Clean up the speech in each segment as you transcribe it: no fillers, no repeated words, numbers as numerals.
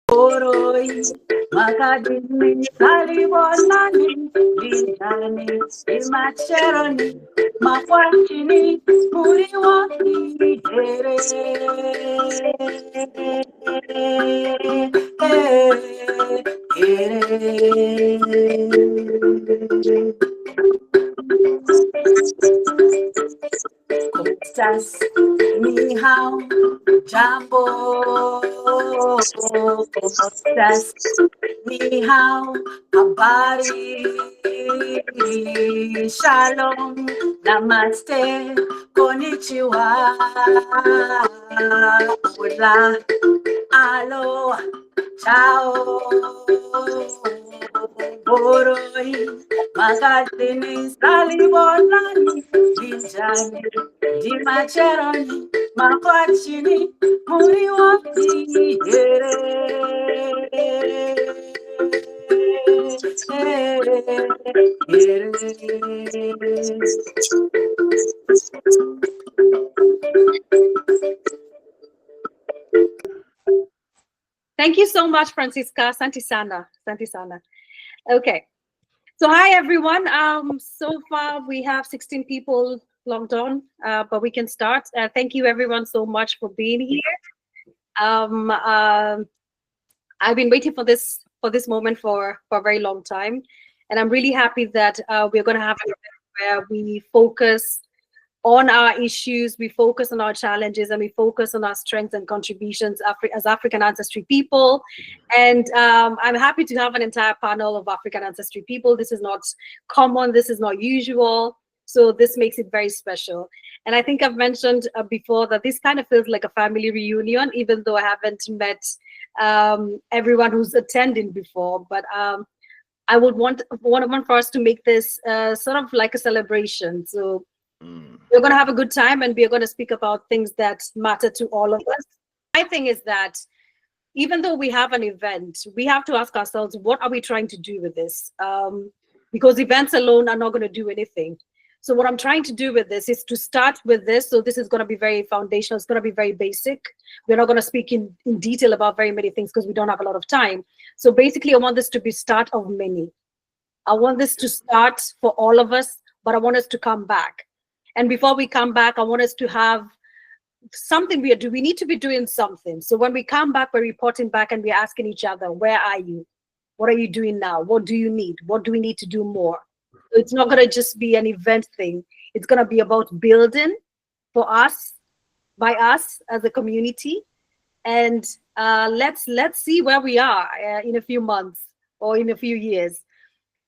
Oroi, Magadini, Salibonani, Vijani, Imacheroni, Makwachini, Muriwaki, ¿Cómo estás, mi hao? Jambo, ¿cómo estás? Ni hao, habari, shalom, namaste, konnichiwa, hola, aloha, ciao, boroi, magadini, salibonani, vijani, dimacheroni, makwachini, muriwaki, Thank you so much, Francisca. Santisana. Okay. So hi, everyone. So far, we have 16 people logged on, but we can start. Thank you, everyone, so much for being here. I've been waiting for this moment for a very long time, and I'm really happy that we're going to have an event where we focus on our issues, we focus on our challenges, and we focus on our strengths and contributions as African ancestry people. And I'm happy to have an entire panel of African ancestry people. This is not common, this is not usual, so this makes it very special. And I think I've mentioned before that this kind of feels like a family reunion, even though I haven't met everyone who's attending before. But I would want for us to make this sort of like a celebration. So we're going to have a good time, and we're going to speak about things that matter to all of us. My thing is that even though we have an event, we have to ask ourselves, what are we trying to do with this? Because events alone are not going to do anything. So what I'm trying to do with this is to start with this. So this is going to be very foundational. It's going to be very basic. We're not going to speak in detail about very many things because we don't have a lot of time. So basically, I want this to be start of many. I want this to start for all of us, but I want us to come back. And before we come back, I want us to have something we do. We need to be doing something. So when we come back, we're reporting back and we're asking each other, where are you? What are you doing now? What do you need? What do we need to do more? So it's not going to just be an event thing. It's going to be about building for us, by us as a community. And let's see where we are in a few months or in a few years.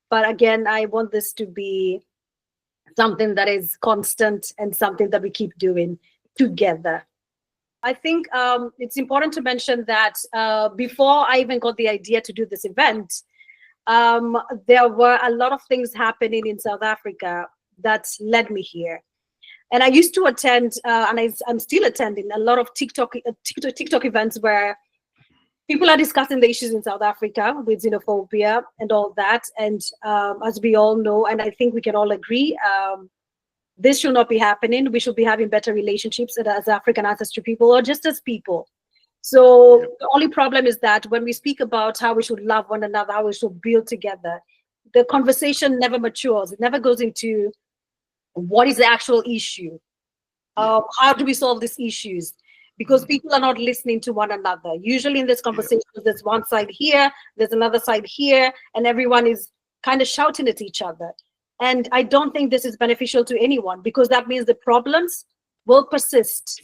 But again, I want this to be something that is constant and something that we keep doing together. I think it's important to mention that before I even got the idea to do this event, there were a lot of things happening in South Africa that led me here. And I used to attend, and I'm still attending, a lot of TikTok events where people are discussing the issues in South Africa with xenophobia and all that. And as we all know, and I think we can all agree, this should not be happening. We should be having better relationships as African ancestry people or just as people. So the only problem is that when we speak about how we should love one another, how we should build together, the conversation never matures. It never goes into what is the actual issue. How do we solve these issues? Because people are not listening to one another. Usually in this conversation, there's one side here, there's another side here, and everyone is kind of shouting at each other. And I don't think this is beneficial to anyone, because that means the problems will persist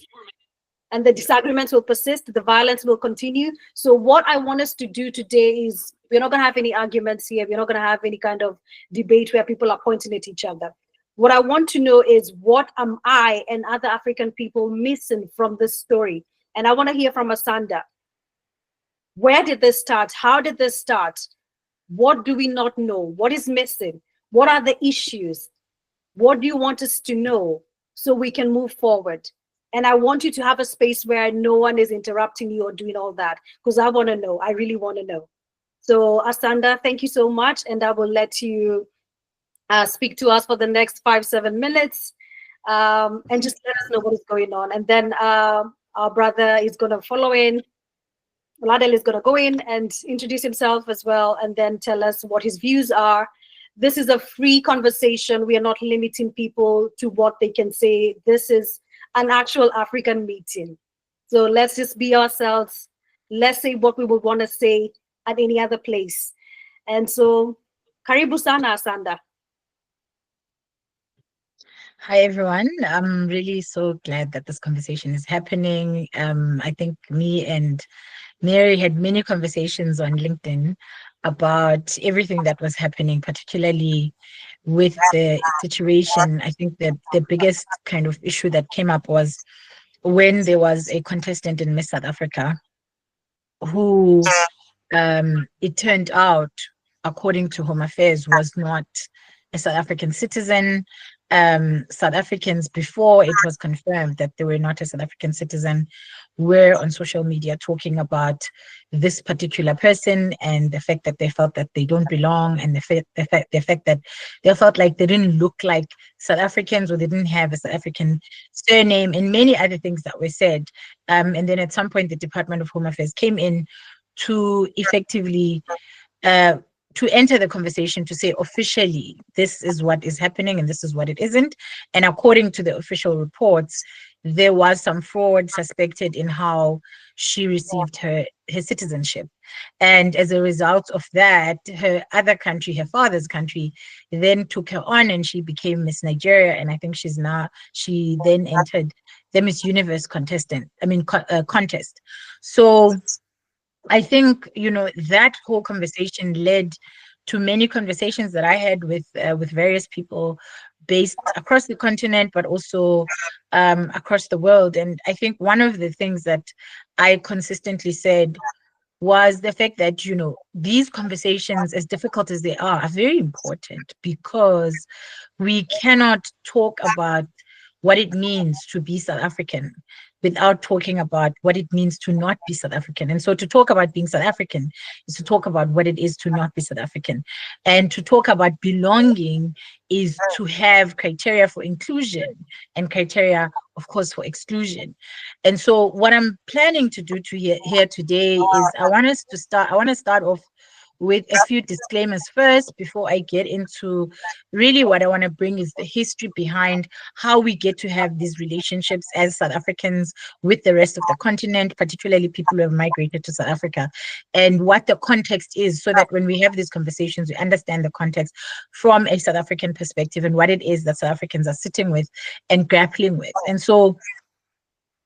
and the disagreements will persist, the violence will continue. So what I want us to do today is, we're not going to have any arguments here. We're not going to have any kind of debate where people are pointing at each other. What I want to know is, what am I and other African people missing from this story? And I want to hear from Asanda. Where did this start? How did this start? What do we not know? What is missing? What are the issues? What do you want us to know so we can move forward? And I want you to have a space where no one is interrupting you or doing all that, because I want to know. I really want to know. So Asanda, thank you so much. And I will let you speak to us for the next 5-7 minutes, and just let us know what is going on. And then our brother is going to follow in Oladele is going to go in and introduce himself as well, and then tell us what his views are. This is a free conversation. We are not limiting people to what they can say. This is an actual African meeting. So let's just be ourselves. Let's say what we would want to say at any other place. And so, karibu sana, Asanda. Hi, everyone. I'm really so glad that this conversation is happening. I think me and Mary had many conversations on LinkedIn about everything that was happening, particularly with the situation. I think that the biggest kind of issue that came up was when there was a contestant in Miss South Africa who it turned out, according to Home Affairs, was not a South African citizen. South Africans, before it was confirmed that they were not a South African citizen, were on social media talking about this particular person and the fact that they felt that they don't belong, and the fact that they felt like they didn't look like South Africans, or they didn't have a South African surname, and many other things that were said. And then at some point, the Department of Home Affairs came in to effectively to enter the conversation, to say officially this is what is happening and this is what it isn't. And according to the official reports, there was some fraud suspected in how she received her citizenship. And as a result of that, her other country, her father's country, then took her on, and she became Miss Nigeria. And I think she then entered the Miss Universe contest. So I think, that whole conversation led to many conversations that I had with various people based across the continent, but also across the world. And I think one of the things that I consistently said was the fact that, these conversations, as difficult as they are very important, because we cannot talk about what it means to be South African without talking about what it means to not be South African. And so to talk about being South African is to talk about what it is to not be South African. And to talk about belonging is to have criteria for inclusion and criteria, of course, for exclusion. And so what I'm planning to do here today is I want to start off with a few disclaimers first before I get into really what I want to bring is the history behind how we get to have these relationships as South Africans with the rest of the continent, particularly people who have migrated to South Africa, and what the context is, so that when we have these conversations, we understand the context from a South African perspective and what it is that South Africans are sitting with and grappling with. And so,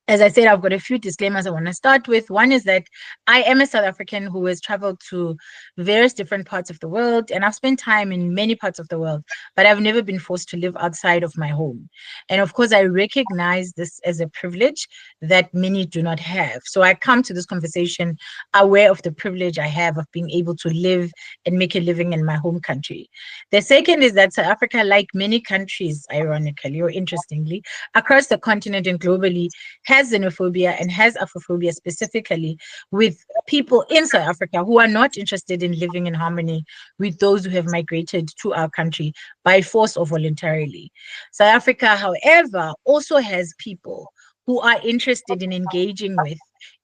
as I said, I've got a few disclaimers I want to start with. One is that I am a South African who has traveled to various different parts of the world, and I've spent time in many parts of the world, but I've never been forced to live outside of my home. And of course, I recognize this as a privilege that many do not have. So I come to this conversation aware of the privilege I have of being able to live and make a living in my home country. The second is that South Africa, like many countries, ironically or interestingly, across the continent and globally, has xenophobia and has Afrophobia specifically, with people in South Africa who are not interested in living in harmony with those who have migrated to our country by force or voluntarily. South Africa, however, also has people who are interested in engaging with,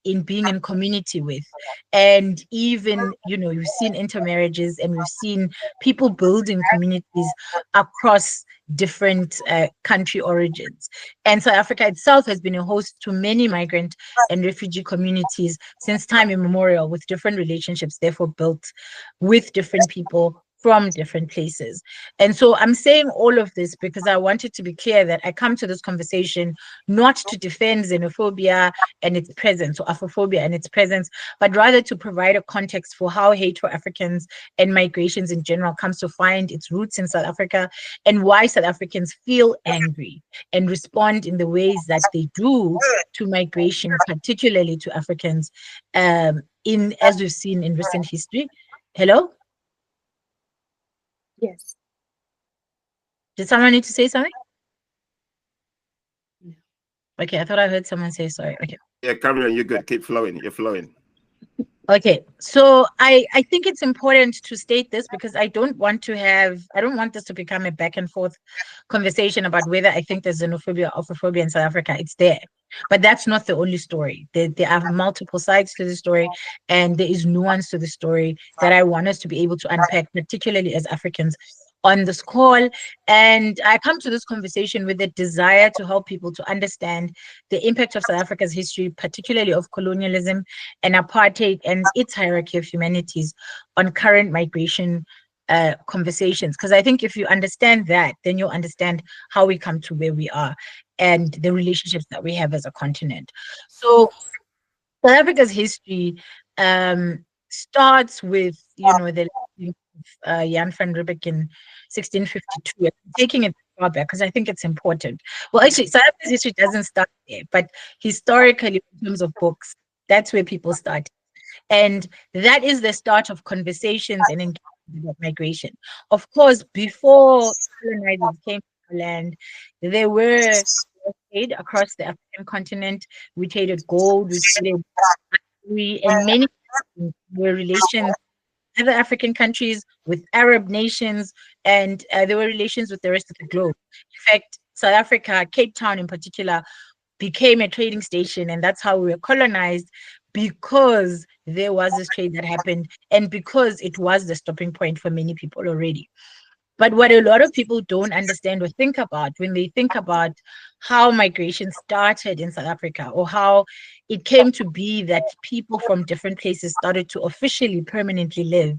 in being in community with, and even, you've seen intermarriages, and we've seen people building communities across different country origins. And South Africa itself has been a host to many migrant and refugee communities since time immemorial, with different relationships therefore built with different people from different places. And so I'm saying all of this because I wanted to be clear that I come to this conversation not to defend xenophobia and its presence, or Afrophobia and its presence, but rather to provide a context for how hate for Africans and migrations in general comes to find its roots in South Africa, and why South Africans feel angry and respond in the ways that they do to migration, particularly to Africans, as we've seen in recent history. Hello? Yes. Did someone need to say something? Okay, I thought I heard someone say sorry. Okay. Yeah, carry on. You're good. Keep flowing. You're flowing. Okay, so I think it's important to state this because I don't want this to become a back and forth conversation about whether I think there's xenophobia or Afrophobia in South Africa. It's there, but that's not the only story. There are multiple sides to the story, and there is nuance to the story that I want us to be able to unpack, particularly as Africans on this call. And I come to this conversation with a desire to help people to understand the impact of South Africa's history, particularly of colonialism and apartheid and its hierarchy of humanities on current migration conversations. Because I think if you understand that, then you'll understand how we come to where we are and the relationships that we have as a continent. So South Africa's history starts with, the Jan van Riebeeck in 1652, taking it far back because I think it's important. Well, actually, South Africa's history doesn't start there, but historically, in terms of books, that's where people start. And that is the start of conversations and engagement about migration. Of course, before colonizers came to the land, there were trade across the African continent. We traded gold, we traded and many were relations other African countries, with Arab nations, and there were relations with the rest of the globe. In fact, South Africa, Cape Town in particular, became a trading station, and that's how we were colonized because there was this trade that happened and because it was the stopping point for many people already. But what a lot of people don't understand or think about when they think about how migration started in South Africa or how it came to be that people from different places started to officially permanently live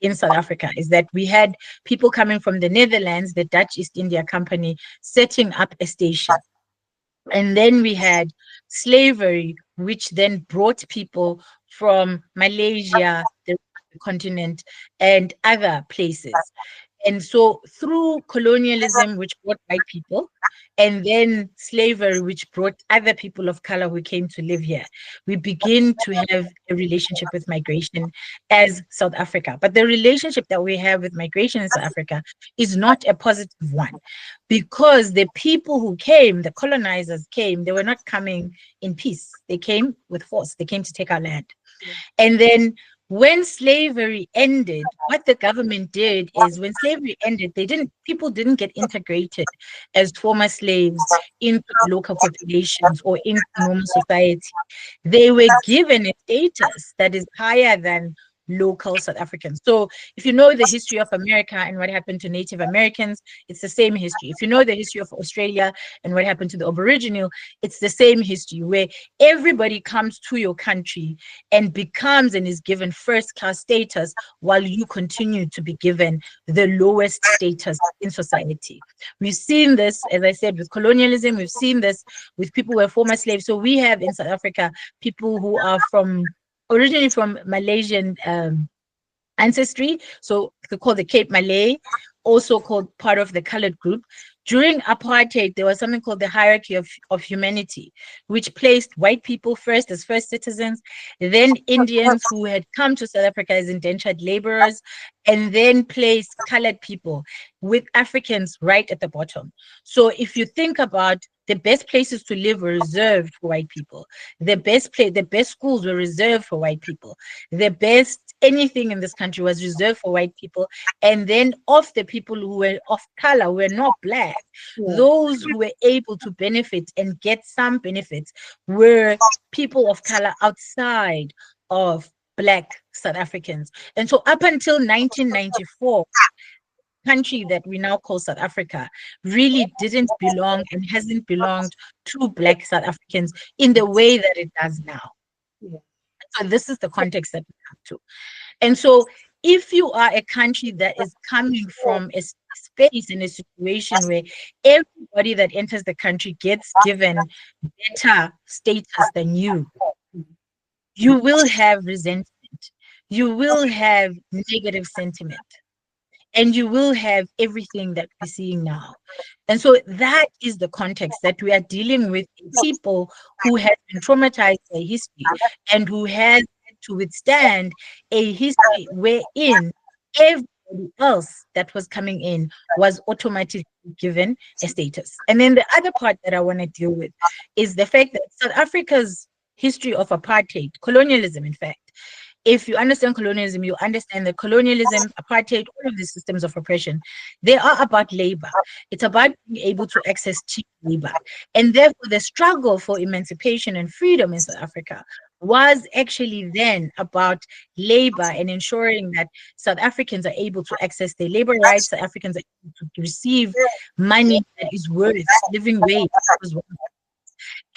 in South Africa is that we had people coming from the Netherlands, the Dutch East India Company, setting up a station. And then we had slavery, which then brought people from Malaysia, the continent, and other places. And so through colonialism, which brought white people, and then slavery, which brought other people of color who came to live here, we begin to have a relationship with migration as South Africa. But the relationship that we have with migration in South Africa is not a positive one because the people who came, the colonizers came, they were not coming in peace. They came with force. They came to take our land. And then when slavery ended, what the government did is when slavery ended, people didn't get integrated as former slaves into local populations or into normal society. They were given a status that is higher than local South Africans. So if you know the history of America and what happened to Native Americans, it's the same history. If you know the history of Australia and what happened to the Aboriginal, it's the same history where everybody comes to your country and becomes and is given first-class status while you continue to be given the lowest status in society. We've seen this, as I said, with colonialism. We've seen this with people who are former slaves. So we have in South Africa people who are originally from Malaysian ancestry, so they call the Cape Malay, also called part of the colored group. During apartheid, there was something called the hierarchy of humanity, which placed white people first as first citizens, then Indians who had come to South Africa as indentured laborers, and then placed colored people with Africans right at the bottom. So if you think about the best places to live were reserved for white people. The best schools were reserved for white people. The best anything in this country was reserved for white people. And then of the people who were of color, who were not black, those who were able to benefit and get some benefits were people of color outside of Black South Africans. And so up until 1994, country that we now call South Africa really didn't belong and hasn't belonged to Black South Africans in the way that it does now. So this is the context that we come to. And so if you are a country that is coming from a space in a situation where everybody that enters the country gets given better status than you will have resentment, you will have negative sentiment, and you will have everything that we're seeing now. And so that is the context that we are dealing with people who have been traumatized by history and who has to withstand a history wherein everybody else that was coming in was automatically given a status. And then the other part that I want to deal with is the fact that South Africa's history of apartheid, colonialism, in fact, if you understand colonialism, you understand that colonialism, apartheid, all of these systems of oppression, they are about labor. It's about being able to access cheap labor. And therefore, the struggle for emancipation and freedom in South Africa was actually then about labor and ensuring that South Africans are able to access their labor rights, South Africans are able to receive money that is worth living wage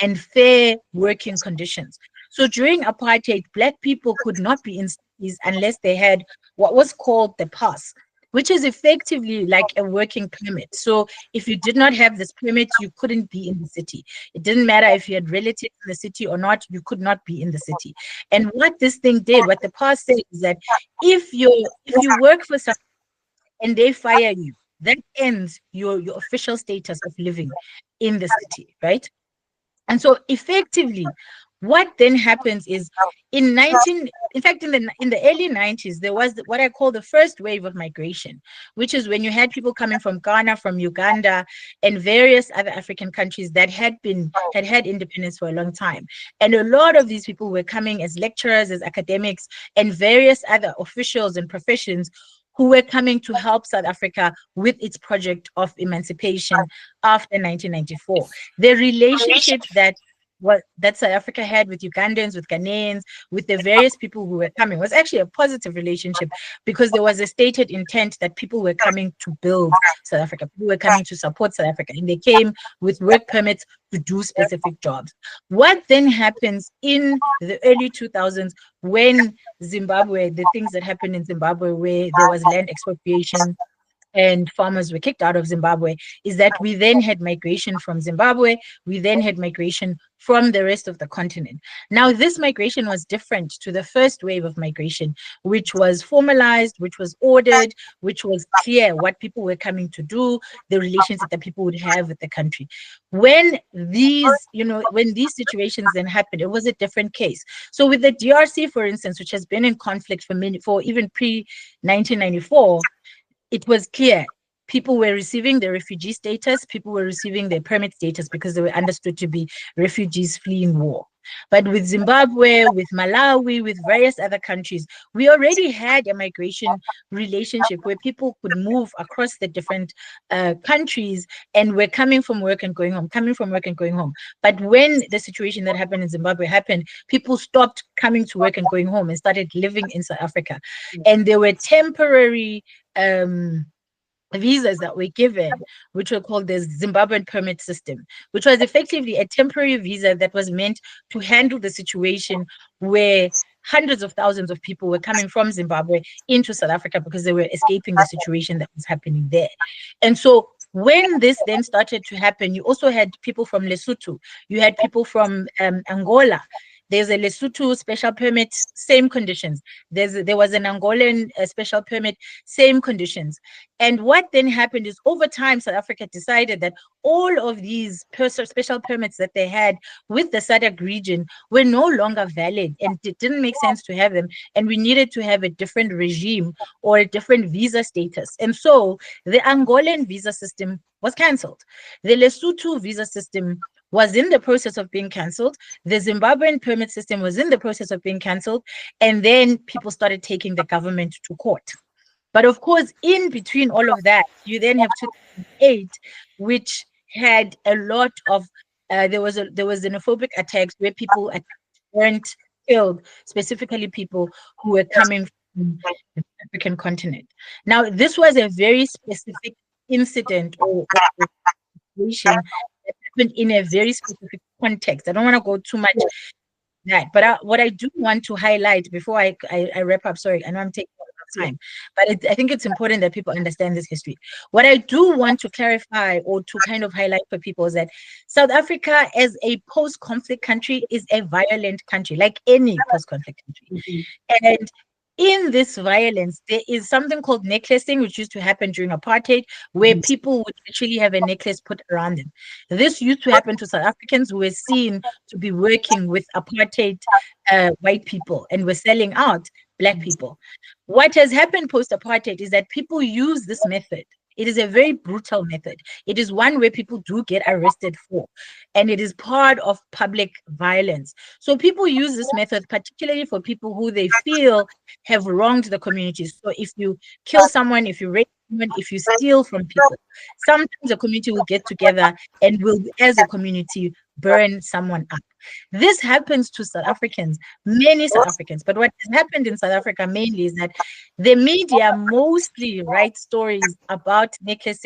and fair working conditions. So during apartheid, Black people could not be in cities unless they had what was called the pass, which is effectively like a working permit. So if you did not have this permit, you couldn't be in the city. It didn't matter if you had relatives in the city or not, you could not be in the city. And what this thing did, what the pass said is that if you work for someone and they fire you, that ends your official status of living in the city, right? And so effectively, what then happens is in the early 90s, there was what I call the first wave of migration, which is when you had people coming from Ghana, from Uganda, and various other African countries that had independence for a long time. And a lot of these people were coming as lecturers, as academics, and various other officials and professions who were coming to help South Africa with its project of emancipation after 1994. The relationship that South Africa had with Ugandans, with Ghanaians, with the various people who were coming was actually a positive relationship, because there was a stated intent that people were coming to build South Africa, people were coming to support South Africa, and they came with work permits to do specific jobs. What then happens in the early 2000s when Zimbabwe, the things that happened in Zimbabwe, where there was land expropriation and farmers were kicked out of Zimbabwe, is that we then had migration from Zimbabwe, we then had migration from the rest of the continent. Now, this migration was different to the first wave of migration, which was formalized, which was ordered, which was clear what people were coming to do, the relations that people would have with the country. When these situations then happened, it was a different case. So with the DRC, for instance, which has been in conflict for even pre-1994, it was clear people were receiving their refugee status, people were receiving their permit status because they were understood to be refugees fleeing war. But with Zimbabwe, with Malawi, with various other countries, we already had a migration relationship where people could move across the different countries and were coming from work and going home, coming from work and going home. But when the situation that happened in Zimbabwe happened, people stopped coming to work and going home and started living in South Africa. And there were temporary visas that were given, which were called the Zimbabwean permit system, which was effectively a temporary visa that was meant to handle the situation where hundreds of thousands of people were coming from Zimbabwe into South Africa because they were escaping the situation that was happening there. And so when this then started to happen, you also had people from Lesotho, you had people from Angola. There's a Lesotho special permit, same conditions. There was an Angolan special permit, same conditions. And what then happened is over time, South Africa decided that all of these special permits that they had with the SADC region were no longer valid, and it didn't make sense to have them. And we needed to have a different regime or a different visa status. And so the Angolan visa system was cancelled. The Lesotho visa system was in the process of being cancelled. The Zimbabwean permit system was in the process of being cancelled. And then people started taking the government to court. But of course, in between all of that, you then have 2008, which had a lot of, there was xenophobic attacks where people weren't killed, specifically people who were coming from the African continent. Now, this was a very specific incident or situation that happened in a very specific context. I don't want to go too much that, but what I do want to highlight before I wrap up, sorry, I know I'm taking a lot of time, but I think it's important that people understand this history. What I do want to clarify or to kind of highlight for people is that South Africa as a post-conflict country is a violent country, like any post-conflict country. And in this violence, there is something called necklacing, which used to happen during apartheid, where people would actually have a necklace put around them. This used to happen to South Africans who were seen to be working with apartheid white people and were selling out Black people. What has happened post-apartheid is that people use this method It is a very brutal method. It is one where people do get arrested for, and it is part of public violence. So people use this method particularly for people who they feel have wronged the community. So if you kill someone, if you rape someone, if you steal from people, sometimes the community will get together and will, as a community, burn someone up. This happens to South Africans, many South Africans. But what has happened in South Africa mainly is that the media mostly write stories about naked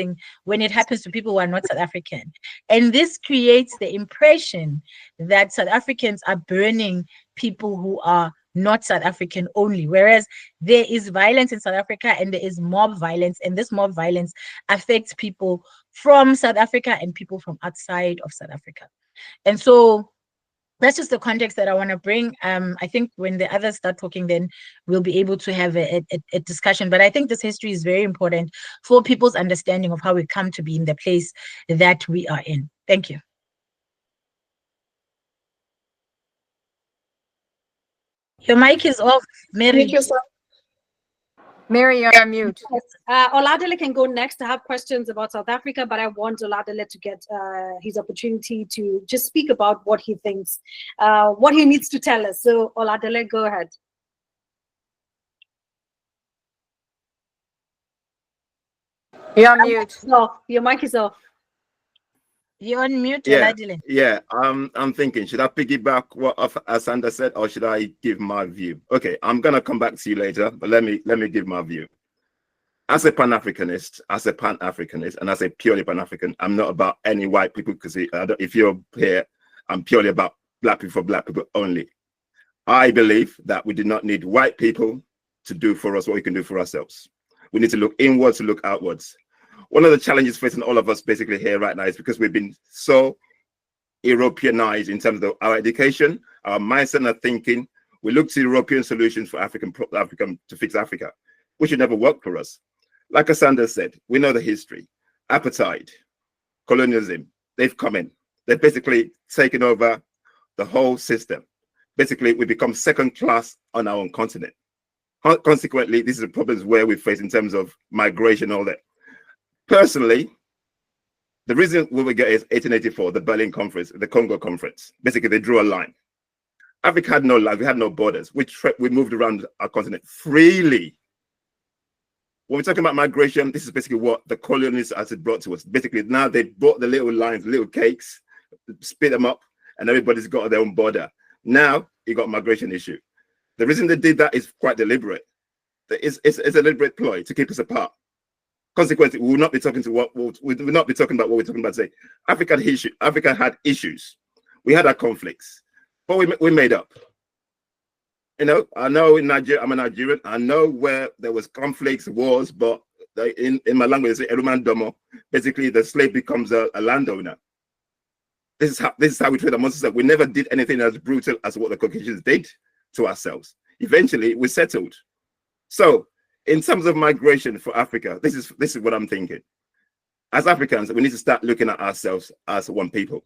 when it happens to people who are not South African. And this creates the impression that South Africans are burning people who are not South African only, whereas there is violence in South Africa and there is mob violence, and this mob violence affects people from South Africa and people from outside of South Africa. And so that's just the context that I want to bring. I think when the others start talking, then we'll be able to have a discussion. But I think this history is very important for people's understanding of how we come to be in the place that we are in. Thank you. Your mic is off, Mary. Thank you, sir. Mary, you're on mute. Oladele can go next. I have questions about South Africa, but I want Oladele to get his opportunity to just speak about what he thinks, what he needs to tell us. So Oladele, go ahead. You're on mute. No, your mic is off. You're on mute, Yeah, Oladele. yeah. I'm thinking, should I piggyback what Asanda said, or should I give my view? Okay, I'm gonna come back to you later, but let me give my view. As a Pan-Africanist, and as a purely Pan-African, I'm not about any white people, because if you're here, I'm purely about black people for black people only. I believe that we do not need white people to do for us what we can do for ourselves. We need to look inwards to look outwards. One of the challenges facing all of us basically here right now is because we've been so Europeanized in terms of our education, our mindset and our thinking. We look to European solutions for African to fix Africa, which would never work for us. Like Asanda said, we know the history. Apartheid, colonialism, they've come in. They've basically taken over the whole system. Basically, we become second class on our own continent. Consequently, these are the problems where we face in terms of migration and all that. Personally, the reason we would get is 1884, the Berlin Conference, the Congo Conference. Basically, they drew a line. Africa had no lines, we had no borders. We moved around our continent freely. When we're talking about migration, this is basically what the colonialists has brought to us. Basically, now they bought the little lines, little cakes, split them up, and everybody's got their own border. Now, you got a migration issue. The reason they did that is quite deliberate. It's a deliberate ploy to keep us apart. Consequently, we will not be talking about what we're talking about today. Africa had issues. We had our conflicts, but we made up. You know, I know in Nigeria, I'm a Nigerian. I know where there was conflicts, wars, but in my language, they say Eruman Domo. Basically, the slave becomes a landowner. This is how we treat our monsters. We never did anything as brutal as what the Caucasians did to ourselves. Eventually, we settled. So, in terms of migration for Africa, this is what I'm thinking. As Africans, we need to start looking at ourselves as one people.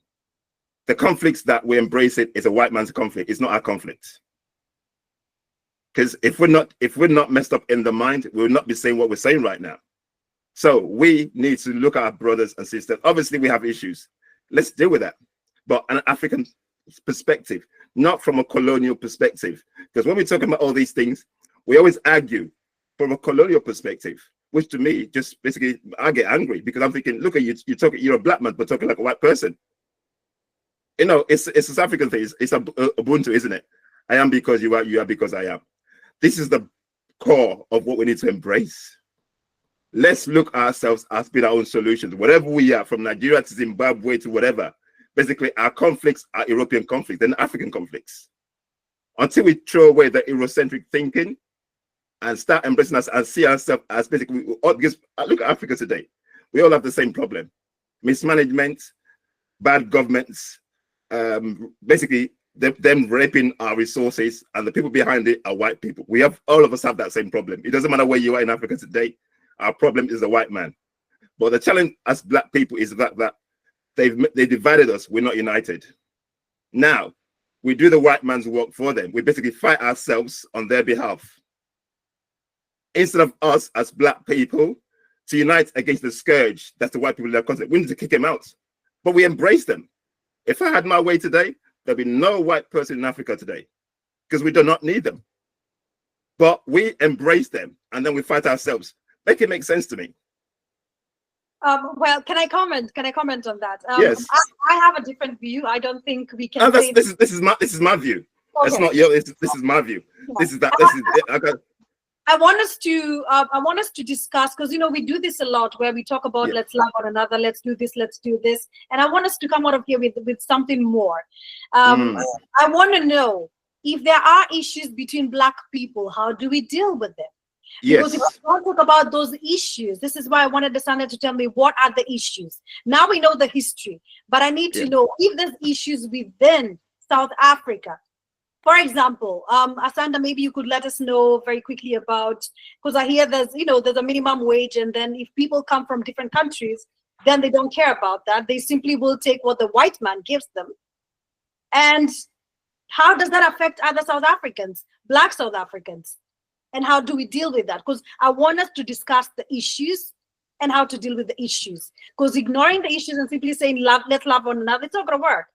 The conflicts that we embrace is a white man's conflict. It's not our conflict. Because if we're not messed up in the mind, we will not be saying what we're saying right now. So we need to look at our brothers and sisters. Obviously, we have issues. Let's deal with that. But an African perspective, not from a colonial perspective. Because when we're talking about all these things, we always argue from a colonial perspective, which to me, just basically, I get angry because I'm thinking, look at you, you're a black man, but talking like a white person. You know, it's a South African thing. It's a Ubuntu, isn't it? I am because you are because I am. This is the core of what we need to embrace. Let's look at ourselves as being our own solutions. Whatever we are, from Nigeria to Zimbabwe to whatever, basically our conflicts are European conflicts and African conflicts. Until we throw away the Eurocentric thinking and start embracing us and see ourselves as basically, because look at Africa today. We all have the same problem. Mismanagement, bad governments, basically them raping our resources, and the people behind it are white people. All of us have that same problem. It doesn't matter where you are in Africa today. Our problem is the white man. But the challenge as black people is that they divided us. We're not united. Now, we do the white man's work for them. We basically fight ourselves on their behalf. Instead of us as black people to unite against the scourge that's the white people that concept. We need to kick them out. But we embrace them. If I had my way today, there'd be no white person in Africa today because we do not need them. But we embrace them and then we fight ourselves. Make it make sense to me. Well, can I comment? Can I comment on that? Yes. I have a different view. I don't think we can. No, this is my view. Okay. That's not your. This is my view. Yeah. This is that. This is it. Okay. I want us to discuss, because we do this a lot where we talk about let's love one another, let's do this, and I want us to come out of here with something more. I want to know if there are issues between Black people, how do we deal with them? Because if we don't talk about those issues, this is why I wanted Asanda to tell me what are the issues. Now we know the history, but I need to know if there's issues within South Africa. For example, Asanda, maybe you could let us know very quickly about, because I hear there's a minimum wage, and then if people come from different countries, then they don't care about that. They simply will take what the white man gives them. And how does that affect other South Africans, Black South Africans? And how do we deal with that? Because I want us to discuss the issues and how to deal with the issues. Because ignoring the issues and simply saying let's love one another, it's not going to work.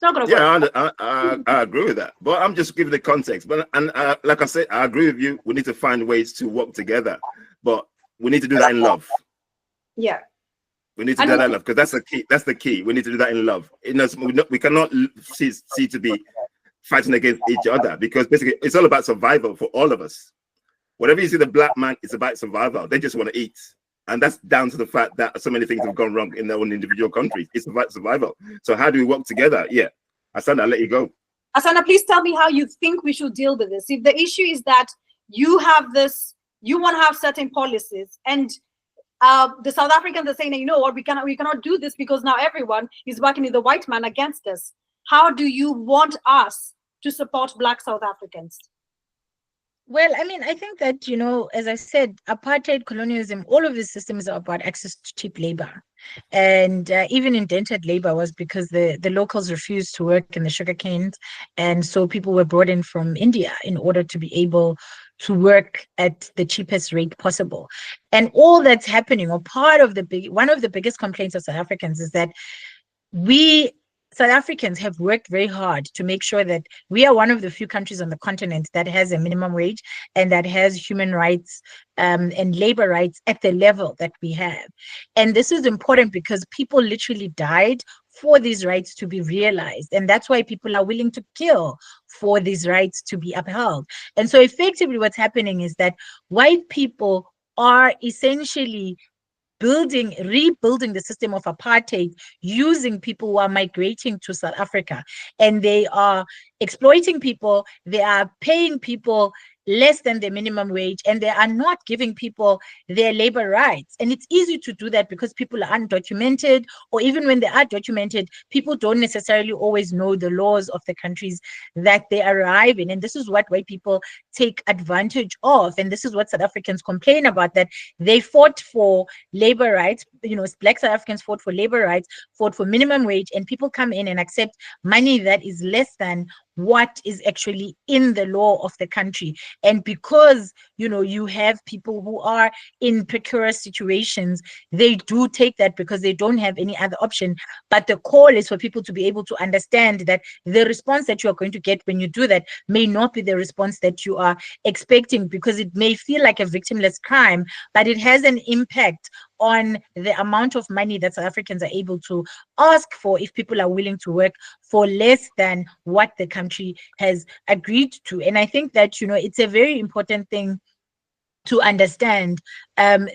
I agree with that, but I'm just giving the context. But like I said, I agree with you. We need to find ways to work together, but we need to do that in love. Yeah, we need to do that in love, because that's the key. That's the key. We need to do that in love. We cannot see to be fighting against each other, because basically it's all about survival for all of us. Whatever you see the Black man, it's about survival. They just want to eat. And that's down to the fact that so many things have gone wrong in their own individual countries. It's about survival. So how do we work together? Yeah. Asanda, I'll let you go. Asanda, please tell me how you think we should deal with this. If the issue is that you have this, you want to have certain policies, and the South Africans are saying, you know what, we cannot do this because now everyone is working with the white man against us. How do you want us to support Black South Africans? Well, I mean, I think that, as I said, apartheid, colonialism, all of these systems are about access to cheap labor. And even indentured labor was because the locals refused to work in the sugar canes. And so people were brought in from India in order to be able to work at the cheapest rate possible. And all that's happening, or one of the biggest complaints of South Africans is that South Africans have worked very hard to make sure that we are one of the few countries on the continent that has a minimum wage and that has human rights and labor rights at the level that we have. And this is important because people literally died for these rights to be realized. And that's why people are willing to kill for these rights to be upheld. And so effectively what's happening is that white people are essentially rebuilding the system of apartheid using people who are migrating to South Africa. And they are exploiting people, they are paying people less than the minimum wage, and they are not giving people their labor rights. And it's easy to do that because people are undocumented, or even when they are documented, people don't necessarily always know the laws of the countries that they arrive in. And this is what white people take advantage of. And this is what South Africans complain about, that they fought for labor rights. Black South Africans fought for labor rights, fought for minimum wage, and people come in and accept money that is less than what is actually in the law of the country. And because you have people who are in precarious situations, they do take that because they don't have any other option. But the call is for people to be able to understand that the response that you are going to get when you do that may not be the response that you are expecting, because it may feel like a victimless crime, but it has an impact on the amount of money that South Africans are able to ask for if people are willing to work for less than what the country has agreed to. And I think that, it's a very important thing to understand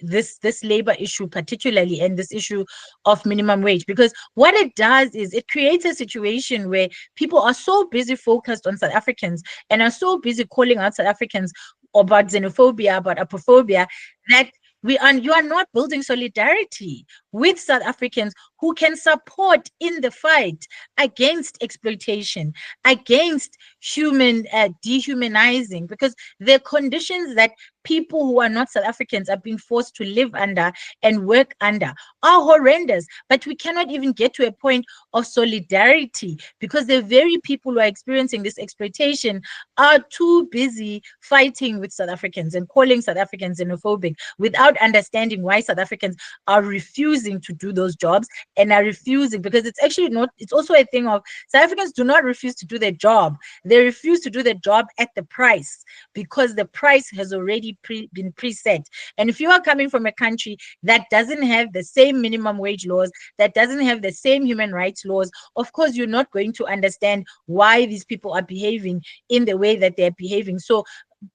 this labor issue particularly, and this issue of minimum wage, because what it does is it creates a situation where people are so busy focused on South Africans and are so busy calling out South Africans about xenophobia, about apophobia, that you are not building solidarity with South Africans who can support in the fight against exploitation, against human dehumanizing, because the conditions that people who are not South Africans are being forced to live under and work under are horrendous. But we cannot even get to a point of solidarity because the very people who are experiencing this exploitation are too busy fighting with South Africans and calling South Africans xenophobic without understanding why South Africans are refusing to do those jobs and are refusing, because it's actually not, it's also a thing of South Africans do not refuse to do their job. They refuse to do their job at the price, because the price has already been preset. And if you are coming from a country that doesn't have the same minimum wage laws, that doesn't have the same human rights laws, of course you're not going to understand why these people are behaving in the way that they're behaving. So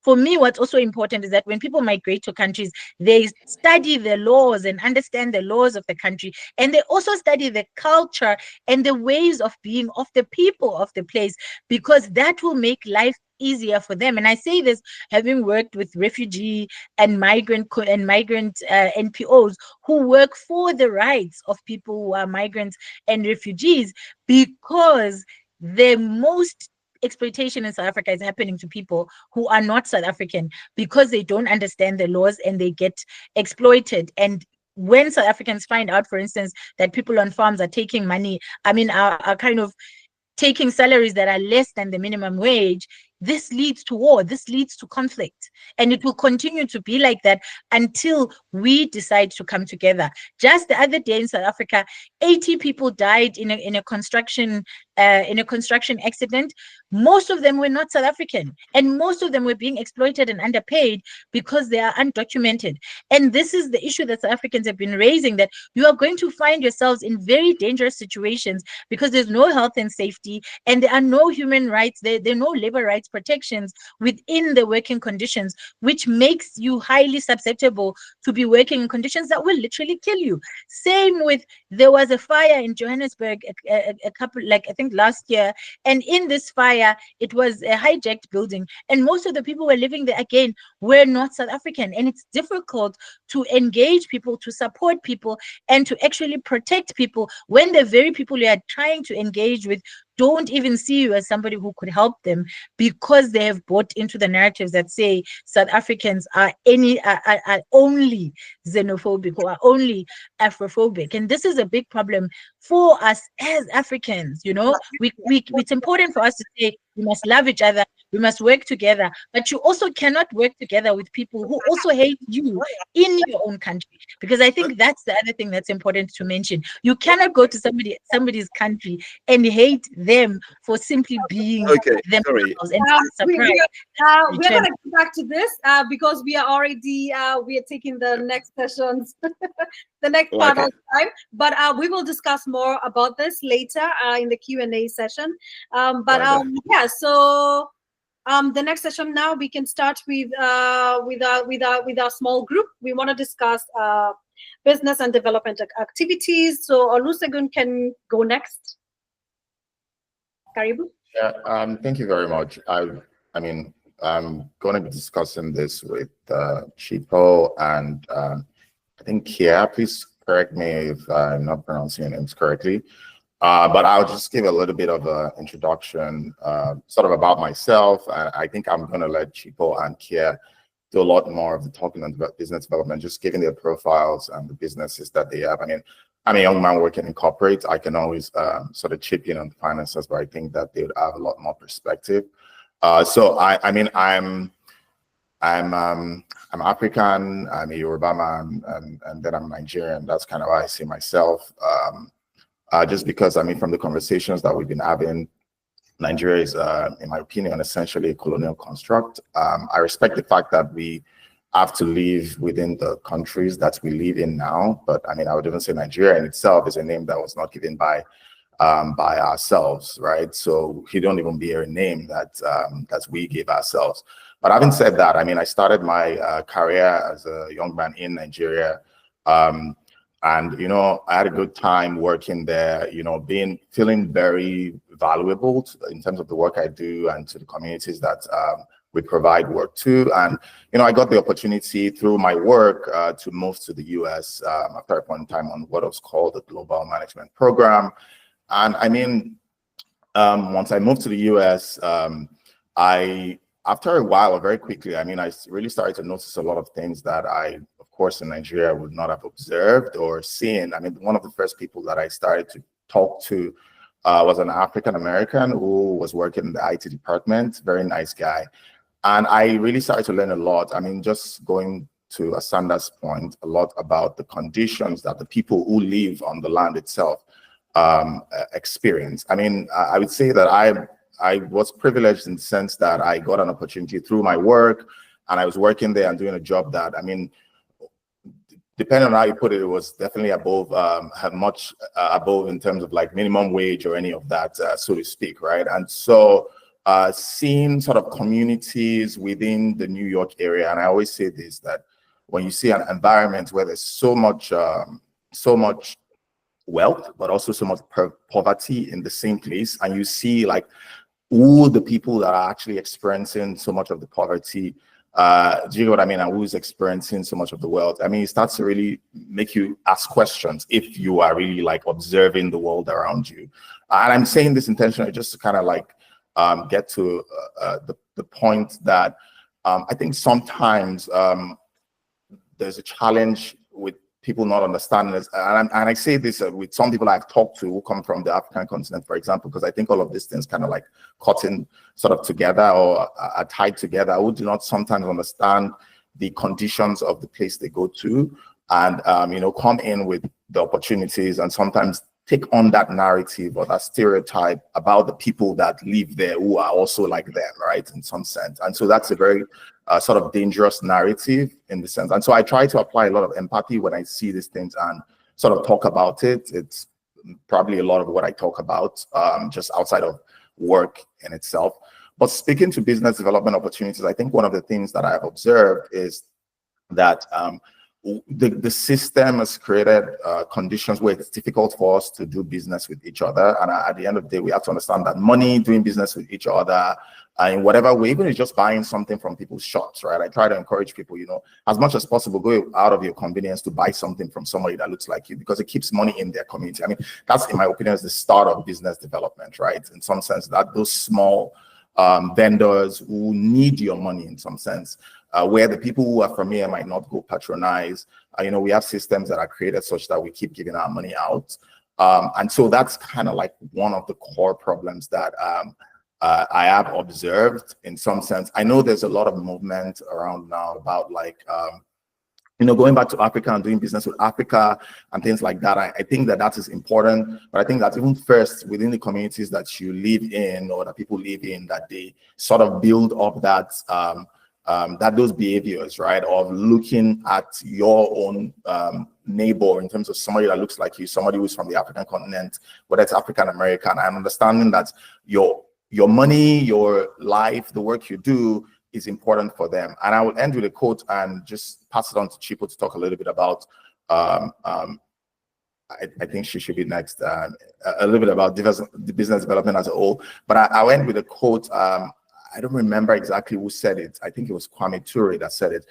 for me, what's also important is that when people migrate to countries, they study the laws and understand the laws of the country, and they also study the culture and the ways of being of the people of the place, because that will make life easier for them. And I say this having worked with refugee and migrant NPOs who work for the rights of people who are migrants and refugees, because the most exploitation in South Africa is happening to people who are not South African, because they don't understand the laws and they get exploited. And when South Africans find out, for instance, that people on farms are taking money, are kind of taking salaries that are less than the minimum wage, this leads to war, this leads to conflict. And it will continue to be like that until we decide to come together. Just the other day in South Africa, 80 people died in a construction accident. Most of them were not South African, and most of them were being exploited and underpaid because they are undocumented. And this is the issue that South Africans have been raising, that you are going to find yourselves in very dangerous situations because there's no health and safety, and there are no human rights, there are no labor rights protections within the working conditions, which makes you highly susceptible to be working in conditions that will literally kill you. Same with, there was a fire in Johannesburg a couple, like I think last year, and in this fire, it was a hijacked building, and most of the people who were living there, again, were not South African. And it's difficult to engage people, to support people, and to actually protect people when the very people you are trying to engage with don't even see you as somebody who could help them, because they have bought into the narratives that say South Africans are only xenophobic or are only Afrophobic. And this is a big problem for us as Africans. You know, it's important for us to say we must love each other, we must work together, but you also cannot work together with people who also hate you in your own country, because I think that's the other thing that's important to mention. You cannot go to somebody's country and hate them for simply being themselves. And we're going to get back to this because we are already we are taking the next sessions, the next part of time. But we will discuss more about this later in the Q&A session. So the next session now we can start with our small group. We want to discuss business and development activities. So Olusegun can go next. Karibu. Yeah, thank you very much. I mean, I'm going to be discussing this with Chipo and I think Kea. Please correct me if I'm not pronouncing your names correctly. But I'll just give a little bit of an introduction, sort of about myself. I think I'm going to let Chipo and Kea do a lot more of the talking about business development, just giving their profiles and the businesses that they have. I mean, I'm a young man working in corporate. I can always sort of chip in on the finances, but I think that they would have a lot more perspective. So I'm African, I'm a Yoruba man, and then I'm Nigerian. That's kind of how I see myself. Just because, I mean, from the conversations that we've been having, Nigeria is, in my opinion, essentially a colonial construct. I respect the fact that we have to live within the countries that we live in now, but I mean, I would even say Nigeria in itself is a name that was not given by ourselves, right? So he don't even bear a name that we gave ourselves. But having said that, I mean, I started my career as a young man in Nigeria. And, you know, I had a good time working there, you know, feeling very valuable in terms of the work I do and to the communities that we provide work to. And, you know, I got the opportunity through my work to move to the US after a point in time on what was called the Global Management Program. And I mean, once I moved to the US, after a while, or very quickly, I mean, I really started to notice a lot of things that I, of course, in Nigeria would not have observed or seen. I mean, one of the first people that I started to talk to was an African American who was working in the IT department, very nice guy. And I really started to learn a lot. I mean, just going to Asanda's point, a lot about the conditions that the people who live on the land itself experience. I mean, I would say that I was privileged in the sense that I got an opportunity through my work, and I was working there and doing a job that, I mean, depending on how you put it, it was definitely above, much above in terms of like minimum wage or any of that, so to speak, right? And so seeing sort of communities within the New York area, and I always say this, that when you see an environment where there's so much wealth, but also so much poverty in the same place, and you see like who the people that are actually experiencing so much of the poverty, do you know what I mean, and who's experiencing so much of the wealth, I mean, it starts to really make you ask questions if you are really like observing the world around you. And I'm saying this intentionally just to kind of like get to the point that I think sometimes there's a challenge with people not understanding this, and I say this with some people I've talked to who come from the African continent, for example, because I think all of these things kind of like cutting sort of together or are tied together, who do not sometimes understand the conditions of the place they go to, and you know, come in with the opportunities and sometimes take on that narrative or that stereotype about the people that live there who are also like them, right, in some sense. And so that's a very sort of dangerous narrative in the sense. And so I try to apply a lot of empathy when I see these things and sort of talk about it. It's probably a lot of what I talk about just outside of work in itself. But speaking to business development opportunities, I think one of the things that I've observed is that the system has created conditions where it's difficult for us to do business with each other. And at the end of the day, we have to understand that money, doing business with each other, in whatever way, even if it's just buying something from people's shops, right? I try to encourage people, you know, as much as possible, go out of your convenience to buy something from somebody that looks like you, because it keeps money in their community. I mean, that's, in my opinion, is the start of business development, right? In some sense, that those small vendors who need your money in some sense, where the people who are from here might not go patronize. You know, we have systems that are created such that we keep giving our money out. And so that's kind of like one of the core problems that I have observed in some sense. I know there's a lot of movement around now about like, you know, going back to Africa and doing business with Africa and things like that. I think that that is important, but I think that even first within the communities that you live in or that people live in, that they sort of build up that those behaviors, right, of looking at your own neighbor in terms of somebody that looks like you, somebody who's from the African continent, whether it's African American, and understanding that your money, your life, the work you do is important for them. And I will end with a quote and just pass it on to Chipo to talk a little bit about, I think she should be next, a little bit about the business development as a whole. But I'll end with a quote. I don't remember exactly who said it. I think it was Kwame Ture that said it,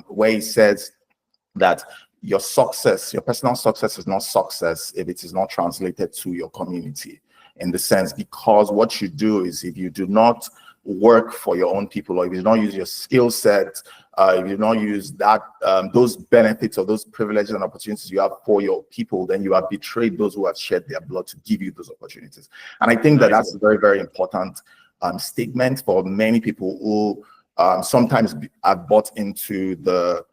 where he says that your success, your personal success is not success if it is not translated to your community, in the sense, because what you do is, if you do not work for your own people, or if you do not use your skill set, if you do not use that those benefits or those privileges and opportunities you have for your people, then you have betrayed those who have shed their blood to give you those opportunities. And I think that that's a very, very important statement for many people who sometimes have bought into the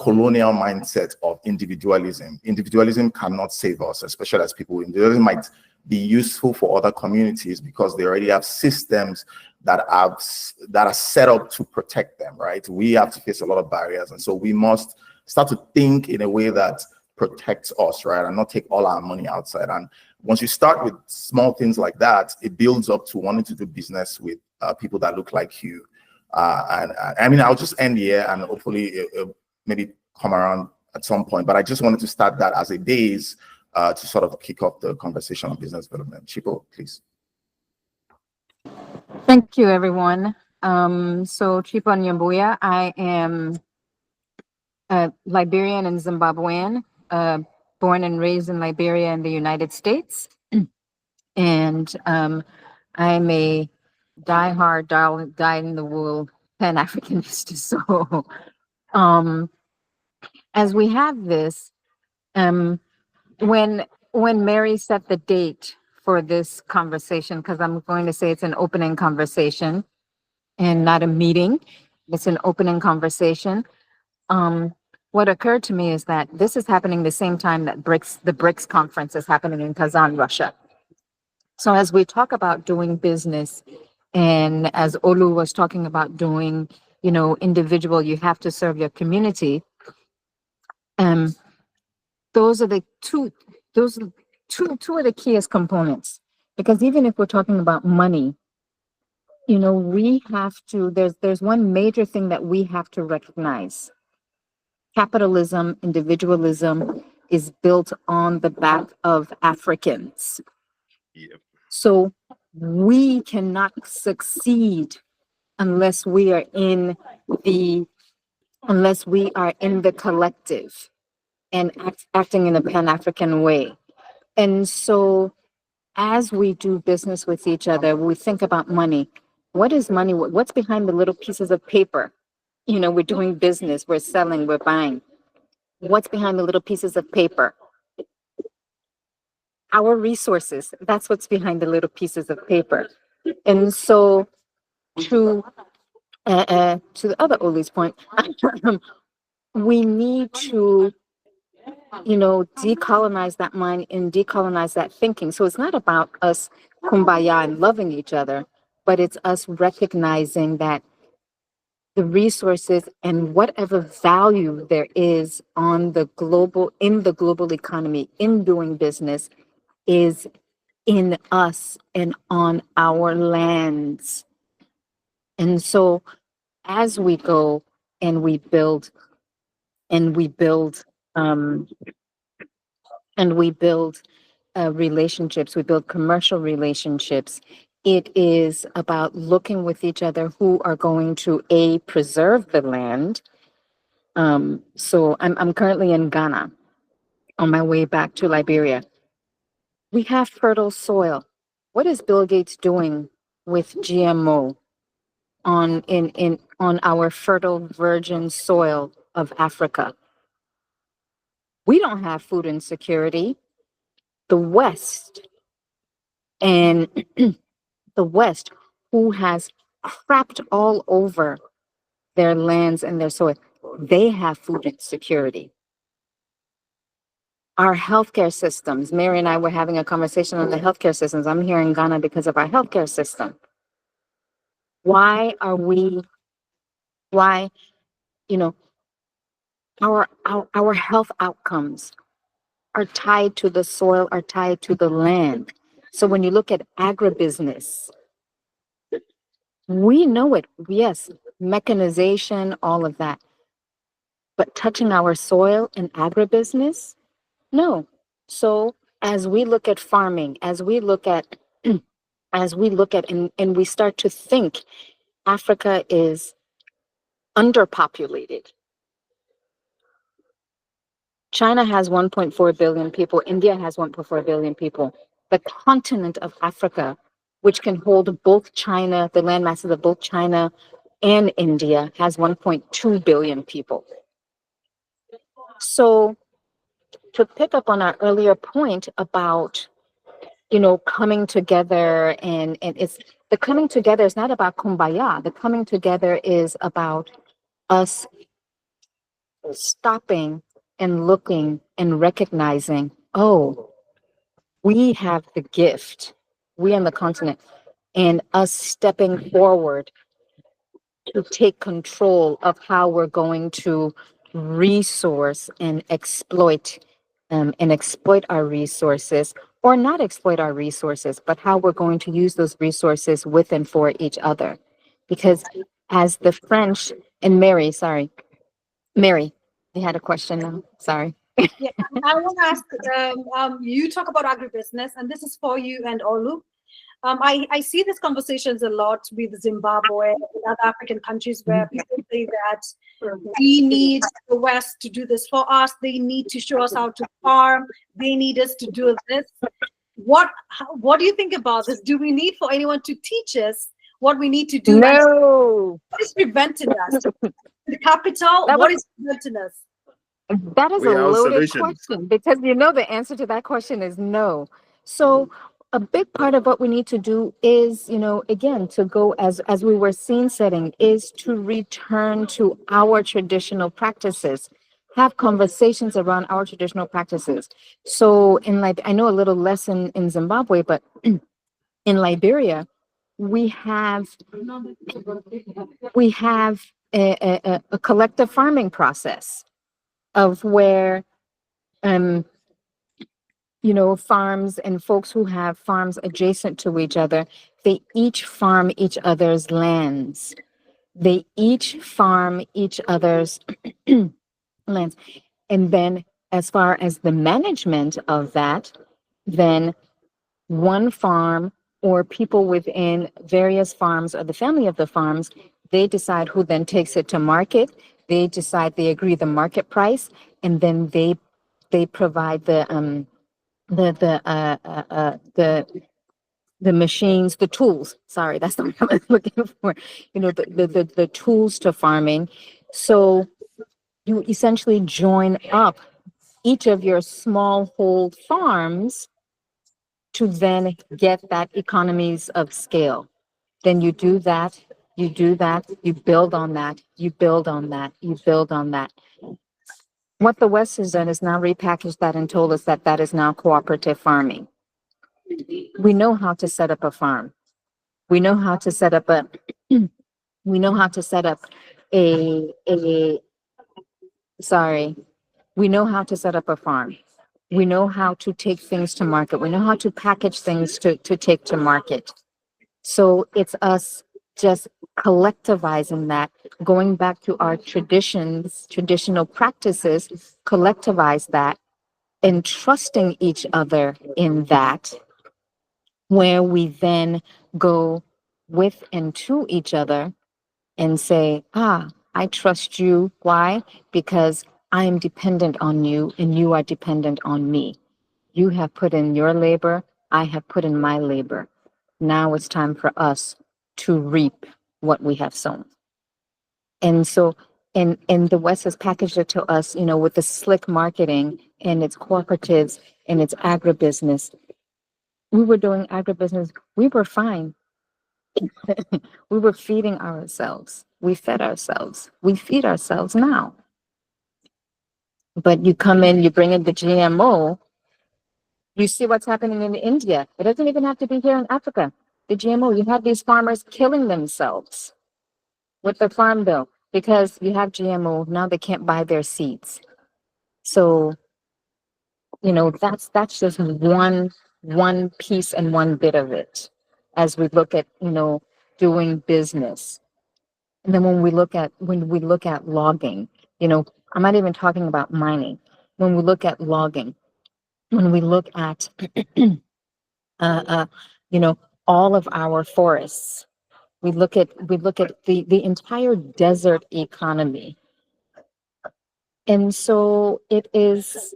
colonial mindset of individualism. Individualism cannot save us, especially as people. Individualism might be useful for other communities because they already have systems that are set up to protect them, right? We have to face a lot of barriers, and so we must start to think in a way that protects us, right, and not take all our money outside. And once you start with small things like that, it builds up to wanting to do business with people that look like you. And I mean, I'll just end here, and hopefully it'll maybe come around at some point. But I just wanted to start that as a base to sort of kick off the conversation on business development. Chipo, please. Thank you, everyone. So Chipo Nyambuya, I am Liberian and Zimbabwean, born and raised in Liberia in the United States. And I'm a diehard, dyed-in-the-wool Pan-Africanist. So as we have this, when Mary set the date for this conversation, because I'm going to say it's an opening conversation and not a meeting, it's an opening conversation. What occurred to me is that this is happening the same time that the BRICS conference is happening in Kazan, Russia. So as we talk about doing business, and as Olu was talking about doing, individual, you have to serve your community. Those are the two of the keyest components. Because even if we're talking about money, we have to, there's one major thing that we have to recognize. Capitalism, individualism is built on the back of Africans. Yep. So we cannot succeed unless we are in the collective and acting in a Pan-African way. And so as we do business with each other, we think about money. What is money? What's behind the little pieces of paper? We're doing business, we're selling, we're buying. What's behind the little pieces of paper? Our resources. That's what's behind the little pieces of paper. And so to the other Oli's point, we need to, decolonize that mind and decolonize that thinking. So it's not about us kumbaya and loving each other, but it's us recognizing that the resources and whatever value there is in the global economy, in doing business, is in us and on our lands. And so as we go and we build relationships, we build commercial relationships, it is about looking with each other who are going to preserve the land. So I'm currently in Ghana on my way back to Liberia. We have fertile soil. What is Bill Gates doing with GMO on our fertile virgin soil of Africa? We don't have food insecurity. The West, and the West, who has crapped all over their lands and their soil, they have food insecurity. Our healthcare systems, Mary and I were having a conversation on the healthcare systems. I'm here in Ghana because of our healthcare system. Why, our health outcomes are tied to the soil, are tied to the land. So when you look at agribusiness, we know it, yes, mechanization, all of that. But touching our soil and agribusiness, no. So as we look at farming, as we look at and we start to think Africa is underpopulated. China has 1.4 billion people. India has 1.4 billion people. The continent of Africa, which can hold both China, the land masses of both China and India, has 1.2 billion people. So to pick up on our earlier point about, coming together, and it's the coming together is not about kumbaya. The coming together is about us stopping and looking and recognizing, oh, we have the gift, we on the continent, and us stepping forward to take control of how we're going to resource and exploit our resources, or not exploit our resources, but how we're going to use those resources with and for each other. Because as the French, and Mary, you had a question now, sorry. Yeah, I want to ask, you talk about agribusiness, and this is for you and Olu. I see these conversations a lot with Zimbabwe and other African countries where people say that we need the West to do this for us. They need to show us how to farm. They need us to do this. What do you think about this? Do we need for anyone to teach us what we need to do? No. What is preventing us? The capital, what is preventing us? That is We a are loaded solutions. question, because the answer to that question is no. So a big part of what we need to do is, again, to go as we were scene setting, is to return to our traditional practices, have conversations around our traditional practices. So I know a little less in Zimbabwe, but in Liberia, we have a collective farming process of where farms and folks who have farms adjacent to each other, they each farm each other's lands. They each farm each other's lands. And then as far as the management of that, then one farm or people within various farms or the family of the farms, they decide who then takes it to market. They agree the market price, and then they provide the machines, the tools. Sorry, that's the word I was looking for. The tools to farming. So you essentially join up each of your smallhold farms to then get that economies of scale. Then you do that, you build on that, you build on that, you build on that. What the West has done is now repackaged that and told us that that is now cooperative farming. We know how to set up a farm. We know how to set up a we know how to set up a we know how to set up a farm. We know how to take things to market. We know how to package things to take to market. So it's us just collectivizing that, going back to our traditions, traditional practices, collectivize that, and trusting each other in that, where we then go with and to each other and say, I trust you. Why? Because I am dependent on you and you are dependent on me. You have put in your labor, I have put in my labor. Now it's time for us to reap what we have sown. And so, and the West has packaged it to us, with the slick marketing and its cooperatives and its agribusiness. We were doing agribusiness, we were fine. We were feeding ourselves. We fed ourselves. We feed ourselves now. But you come in, you bring in the GMO, you see what's happening in India. It doesn't even have to be here in Africa. The GMO, you have these farmers killing themselves with the farm bill because you have GMO. Now they can't buy their seeds. So, that's just one piece and one bit of it as we look at, doing business. And then when we look at logging, I'm not even talking about mining. When we look at logging, when we look at all of our forests, we look at the entire desert economy. And so it is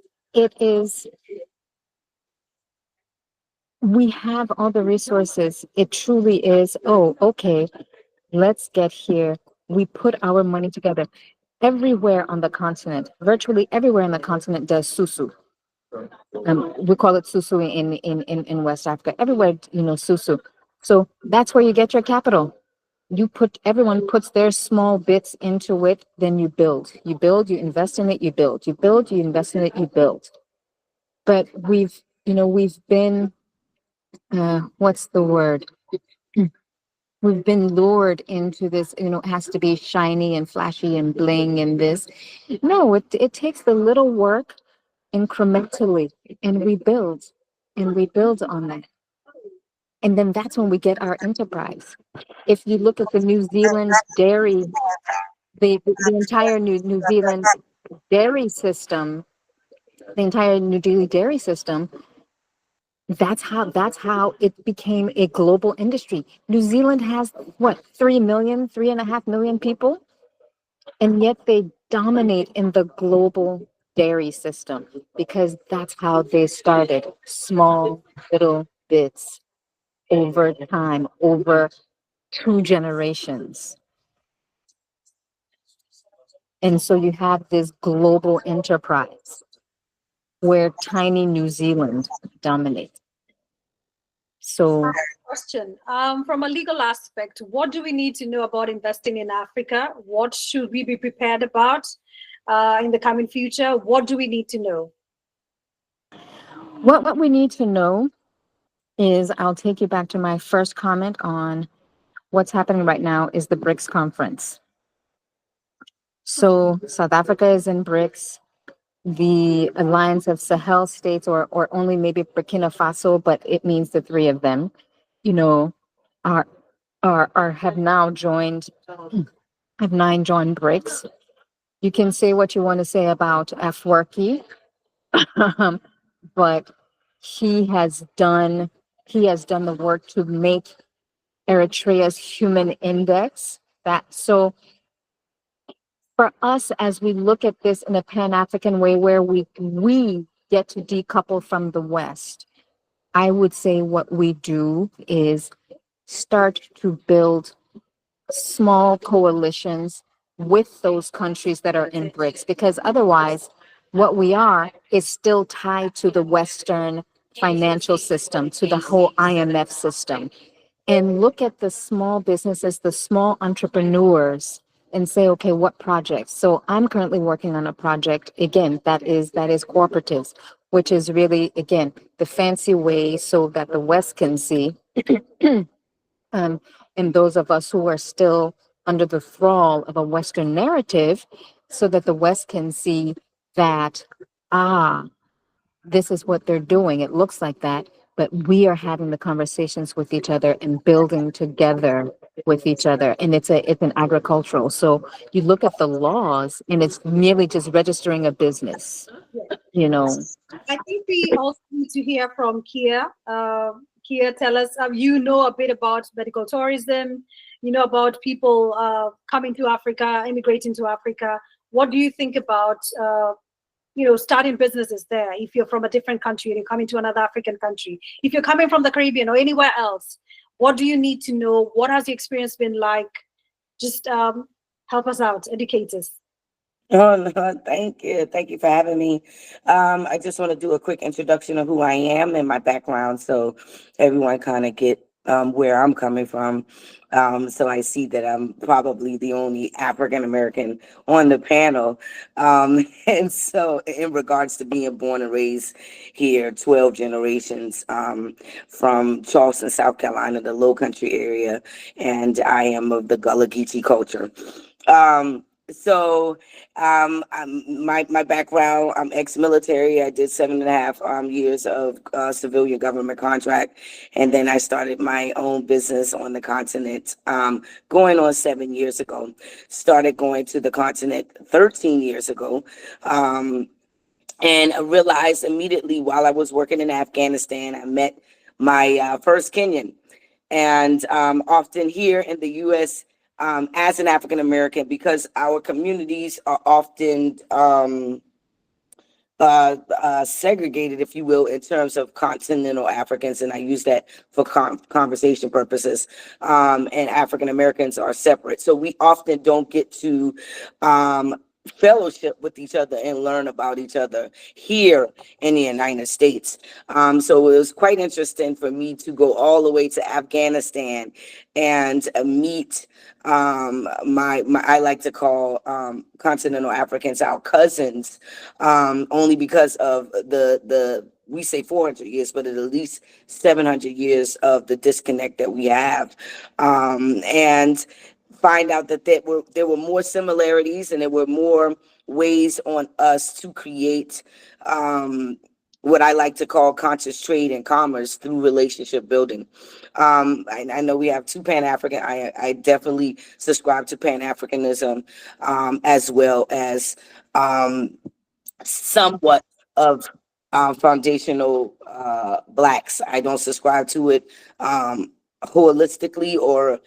we have all the resources. It truly is, okay, let's get here. We put our money together. Everywhere on the continent, virtually everywhere on the continent does susu. We call it susu in West Africa. Everywhere, susu. So that's where you get your capital. Everyone puts their small bits into it, then you build. You build, you invest in it, you build. You build, you invest in it, you build. But we've been, what's the word? We've been lured into this, it has to be shiny and flashy and bling and this. No, it takes the little work incrementally, and we build on that. And then that's when we get our enterprise. If you look at the New Zealand dairy, the entire New Zealand dairy system, the entire New Delhi dairy system, that's how it became a global industry. New Zealand has what, 3.5 million people, and yet they dominate in the global dairy system because that's how they started, small little bits over time, over 2 generations. And so you have this global enterprise where tiny New Zealand dominates. So Question. From a legal aspect, what do we need to know about investing in Africa? What should we be prepared about in the coming future? What do we need to know? what we need to know is, I'll take you back to my first comment on what's happening right now is the BRICS conference. So South Africa is in BRICS. The Alliance of Sahel states, or only maybe Burkina Faso, but it means the three of them, you know, are have now joined BRICS. You can say what you want to say about Afwerki, but he has done the work to make Eritrea's human index. So for us, as we look at this in a Pan-African way, where we get to decouple from the West, I would say what we do is start to build small coalitions with those countries that are in BRICS, because otherwise what we are is still tied to the Western financial system, to the whole IMF system. And look at the small businesses, the small entrepreneurs, and say, okay, what projects? So I'm currently working on a project, again, that is cooperatives, which is really, again, the fancy way so that the West can see, and those of us who are still under the thrall of a Western narrative, so that the West can see that, this is what they're doing. It looks like that, but we are having the conversations with each other and building together with each other. And it's an agricultural. So you look at the laws and it's merely just registering a business, you know. I think we also need to hear from Kea. Kea, tell us, you know a bit about medical tourism, you know about people coming to Africa, immigrating to Africa. What do you think about starting businesses there? If you're from a different country and you're coming to another African country, if you're coming from the Caribbean or anywhere else, what do you need to know? What has the experience been like? Just help us out, educate us. Oh, no, thank you. Thank you for having me. I just want to do a quick introduction of who I am and my background so everyone kind of get where I'm coming from. So I see that I'm probably the only African American on the panel. And so in regards to being born and raised here, 12 generations from Charleston, South Carolina, the Low Country area, and I am of the Gullah Geechee culture. My background, I'm ex-military. I did 7.5 years of civilian government contract, and then I started my own business on the continent going on 7 years ago. Started going to the continent 13 years ago. And I realized immediately while I was working in Afghanistan, I met my first Kenyan. And often here in the U.S., as an African American, because our communities are often segregated, if you will, in terms of continental Africans, and I use that for conversation purposes, and African Americans are separate. So we often don't get to fellowship with each other and learn about each other here in the United States. So it was quite interesting for me to go all the way to Afghanistan and meet my I like to call continental Africans our cousins, only because of the we say 400 years, but at least 700 years of the disconnect that we have, and find out that there were more similarities and there were more ways on us to create what I like to call conscious trade and commerce through relationship building. I know we have two Pan-African. I definitely subscribe to Pan-Africanism, as well as somewhat of foundational Blacks. I don't subscribe to it holistically or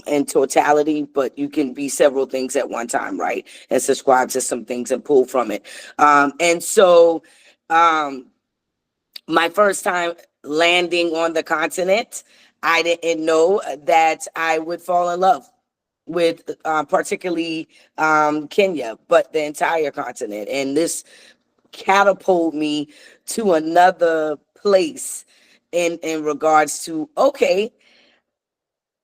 in totality, but you can be several things at one time, right? And subscribe to some things and pull from it. And so my first time landing on the continent, I didn't know that I would fall in love with particularly Kenya, but the entire continent. And this catapulted me to another place in regards to, okay,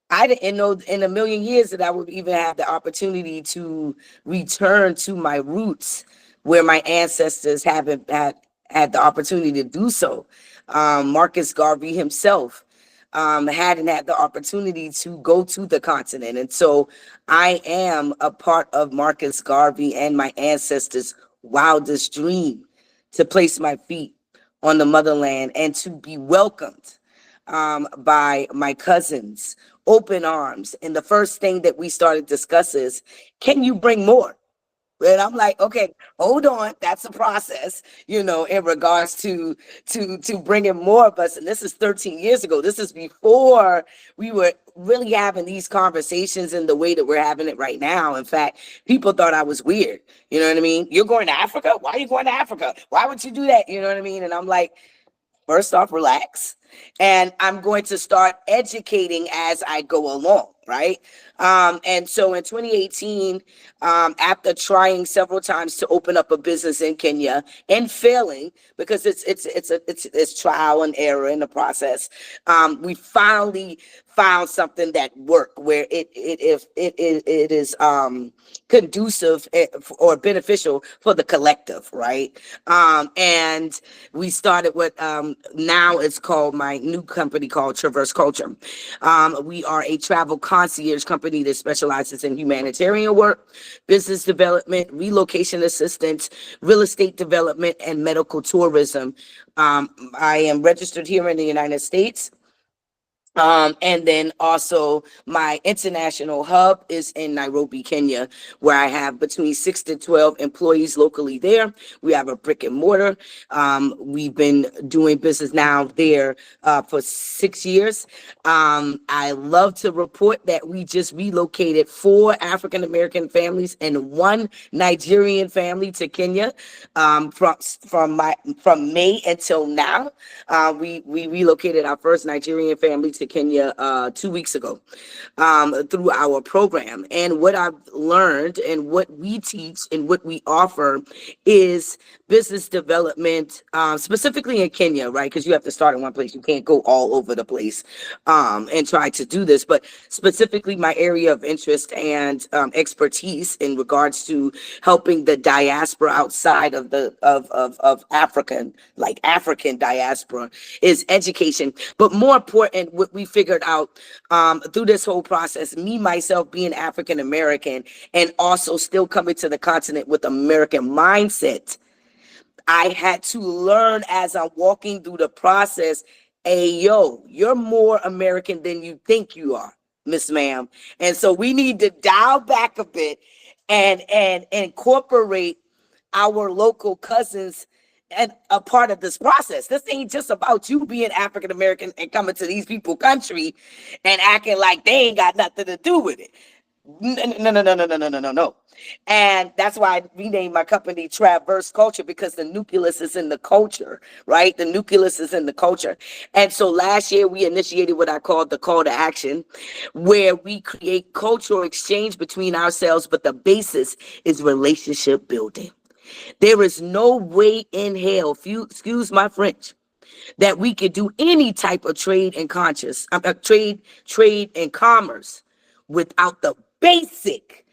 I didn't know in a million years that I would even have the opportunity to return to my roots where my ancestors haven't had the opportunity to do so. Marcus Garvey himself hadn't had the opportunity to go to the continent. And so I am a part of Marcus Garvey and my ancestors' wildest dream to place my feet on the motherland and to be welcomed by my cousins, open arms. And the first thing that we started discussing is, can you bring more? And I'm like, okay, hold on, that's a process, you know, in regards to bringing more of us. And this is 13 years ago. This is before we were really having these conversations in the way that we're having it right now. In fact, people thought I was weird. You know what I mean? You're going to Africa? Why are you going to Africa? Why would you do that? You know what I mean? And I'm like, first off, relax. And I'm going to start educating as I go along, right? And so in 2018, after trying several times to open up a business in Kenya and failing, because it's trial and error in the process, we finally found something that worked where it is conducive or beneficial for the collective, right? And we started what now it's called, my new company called Traverse Culture. We are a travel concierge company that specializes in humanitarian work, business development, relocation assistance, real estate development, and medical tourism. I am registered here in the United States. And then also my international hub is in Nairobi, Kenya, where I have between 6 to 12 employees locally there. We have a brick and mortar. We've been doing business now there for 6 years. I love to report that we just relocated 4 African-American families and 1 Nigerian family to Kenya from May until now. We relocated our first Nigerian family to Kenya 2 weeks ago through our program. And what I've learned and what we teach and what we offer is business development, specifically in Kenya, right? Because you have to start in one place. You can't go all over the place and try to do this. But specifically my area of interest and expertise in regards to helping the diaspora outside of the of African diaspora is education. But more important, what we figured out through this whole process, me myself being African American and also still coming to the continent with American mindset, I had to learn as I'm walking through the process, hey, yo, you're more American than you think you are, Miss Ma'am. And so we need to dial back a bit and incorporate our local cousins and a part of this process. This ain't just about you being African American and coming to these people country and acting like they ain't got nothing to do with it. No. And that's why I renamed my company Traverse Culture, because the nucleus is in the culture, right? The nucleus is in the culture. And so last year we initiated what I called the call to action, where we create cultural exchange between ourselves, but the basis is relationship building. There is no way in hell, if you excuse my French, that we could do any type of trade and trade and commerce without the basic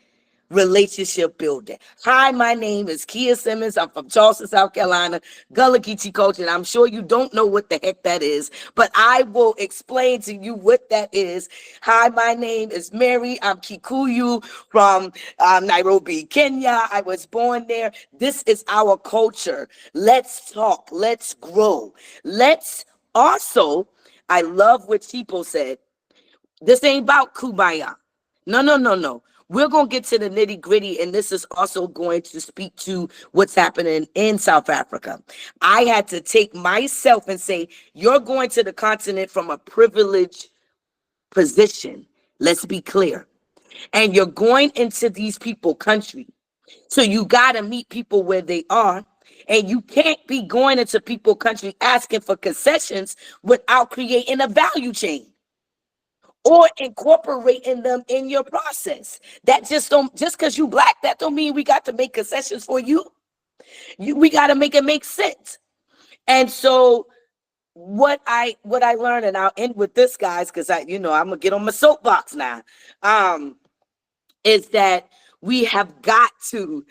relationship building. Hi, my name is Kea Simmons. I'm from Charleston, South Carolina, Gullah Geechee culture. And I'm sure you don't know what the heck that is, but I will explain to you what that is. Hi, my name is Mary. I'm Kikuyu from Nairobi, Kenya. I was born there. This is our culture. Let's talk. Let's grow. Let's also, I love what Chipo said. This ain't about Kumbaya. No. we're going to get to the nitty gritty, and this is also going to speak to what's happening in South Africa. I had to take myself and say, you're going to the continent from a privileged position. Let's be clear. And you're going into these people country. So you got to meet people where they are. And you can't be going into people country asking for concessions without creating a value chain or incorporating them in your process. That just because you Black, that don't mean we got to make concessions for you. We got to make it make sense. And so what I learned, and I'll end with this, guys, because I'm gonna get on my soapbox now, is that we have got to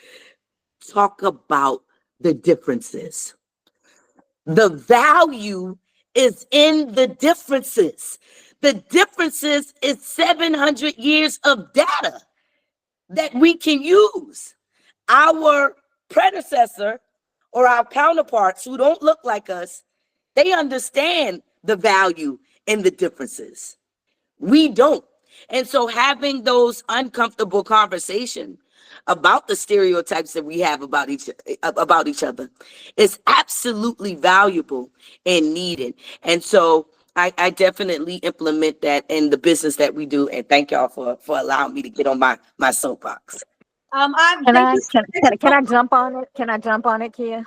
talk about the differences. The value is in the differences. The differences is 700 years of data that we can use. Our predecessor or our counterparts who don't look like us, they understand the value in the differences. We don't. And so having those uncomfortable conversations about the stereotypes that we have about each other is absolutely valuable and needed. And so I definitely implement that in the business that we do. And thank y'all for allowing me to get on my soapbox. Can I jump on it? Can I jump on it, Kea?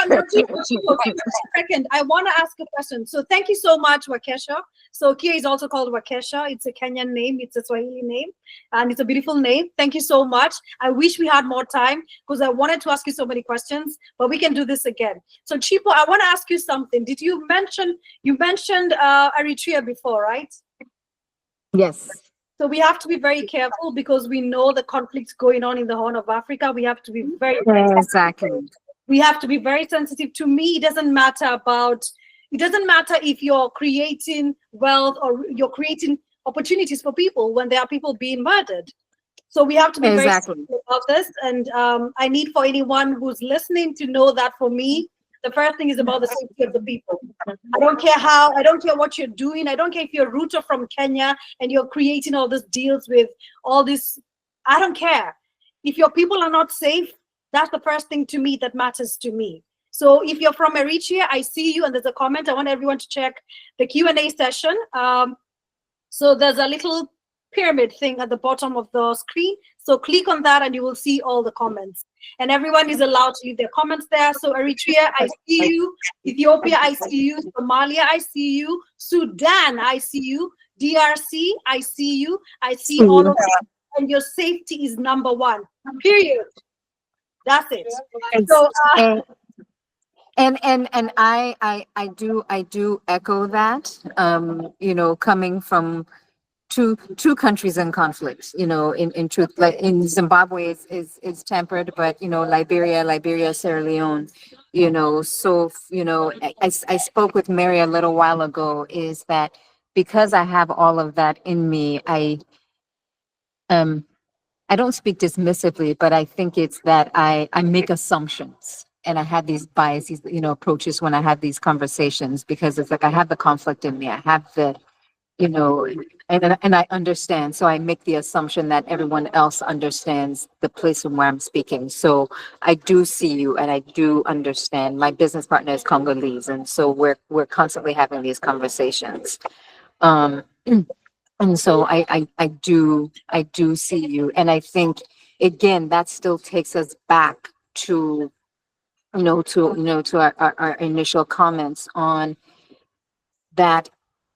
Chipo, give me a second. I want to ask a question. So thank you so much, Wakesha. So Kea is also called Wakesha. It's a Kenyan name. It's a Swahili name. And it's a beautiful name. Thank you so much. I wish we had more time because I wanted to ask you so many questions, but we can do this again. So Chipo, I want to ask you something. Did you mentioned Eritrea before, right? Yes. So we have to be very careful because we know the conflicts going on in the Horn of Africa. We have to be very exactly. We have to be very sensitive. To me, it doesn't matter if you're creating wealth or you're creating opportunities for people when there are people being murdered. So we have to be very sensitive about this. And I need for anyone who's listening to know that for me, the first thing is about the safety of the people. I don't care what you're doing. I don't care if you're a rooter from Kenya and you're creating all these deals with all this. I don't care. If your people are not safe, that's the first thing to me that matters to me. So if you're from Eritrea, I see you, and there's a comment. I want everyone to check the Q&A session. So there's a little pyramid thing at the bottom of the screen. So click on that and you will see all the comments. And everyone is allowed to leave their comments there. So Eritrea, I see you. Ethiopia, I see you. Somalia, I see you. Sudan, I see you. DRC, I see you. I see all of you. And your safety is number one. Period. That's it. So and I do echo that. Coming from two countries in conflict, in truth, like in Zimbabwe is tempered, but Liberia, Sierra Leone, so I spoke with Mary a little while ago, is that because I have all of that in me, I don't speak dismissively, but I think it's that I make assumptions and I have these biases, approaches when I have these conversations, because it's like I have the conflict in me, I have the and I understand. So I make the assumption that everyone else understands the place from where I'm speaking. So I do see you and I do understand. My business partner is Congolese, and so we're constantly having these conversations. And so I do see you, and I think again that still takes us back to our initial comments on that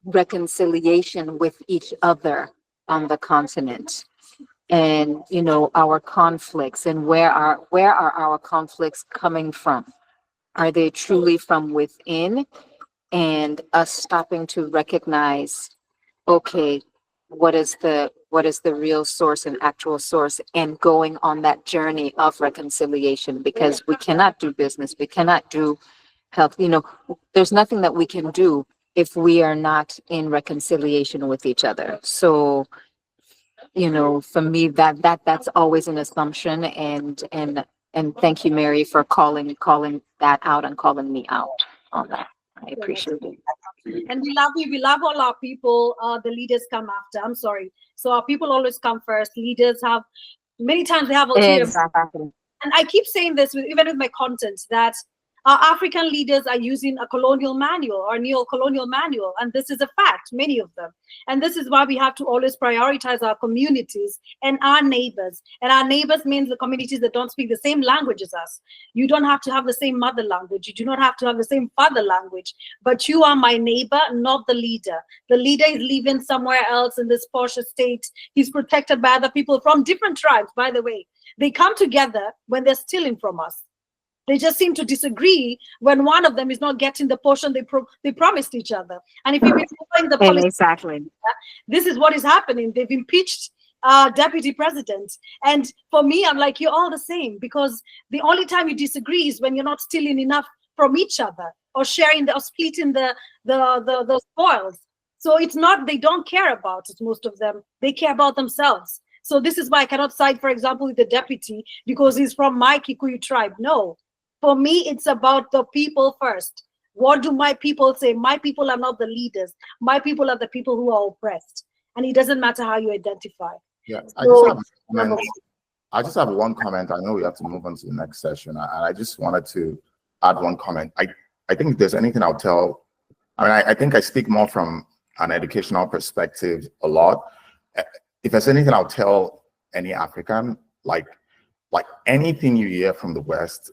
reconciliation with each other on the continent, and our conflicts, and where are our conflicts coming from? Are they truly from within, and us stopping to recognize, okay, what is the real source and actual source, and going on that journey of reconciliation? Because we cannot do business, we cannot do health, there's nothing that we can do if we are not in reconciliation with each other. So, for me, that's always an assumption, and thank you, Mary, for calling that out and calling me out on that. I appreciate it. And we love you. We love all our people. The leaders come after. I'm sorry. So our people always come first. Leaders have, many times they have ulterior. Exactly. And I keep saying this even with my content, that our African leaders are using a colonial manual or neo-colonial manual. And this is a fact, many of them. And this is why we have to always prioritize our communities and our neighbors. And our neighbors means the communities that don't speak the same language as us. You don't have to have the same mother language. You do not have to have the same father language. But you are my neighbor, not the leader. The leader is living somewhere else in this posh estate. He's protected by other people from different tribes, by the way. They come together when they're stealing from us. They just seem to disagree when one of them is not getting the portion they promised each other. And if you've been following the policy, exactly, this is what is happening. They've impeached deputy president. And for me, I'm like, you're all the same, because the only time you disagree is when you're not stealing enough from each other or sharing or splitting the spoils. So it's not, they don't care about it, most of them. They care about themselves. So this is why I cannot side, for example, with the deputy because he's from my Kikuyu tribe. No. For me, it's about the people first. What do my people say? My people are not the leaders. My people are the people who are oppressed. And it doesn't matter how you identify. Yeah, So, I just have one comment. I know we have to move on to the next session. And I just wanted to add one comment. I think if there's anything I'll tell, I think I speak more from an educational perspective a lot. If there's anything I'll tell any African, like anything you hear from the West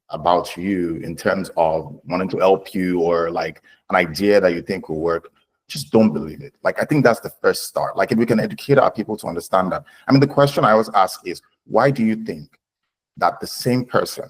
about you in terms of wanting to help you or like an idea that you think will work, just don't believe it. Like, I think that's the first start. Like, if we can educate our people to understand that. I mean, the question I always ask is, why do you think that the same person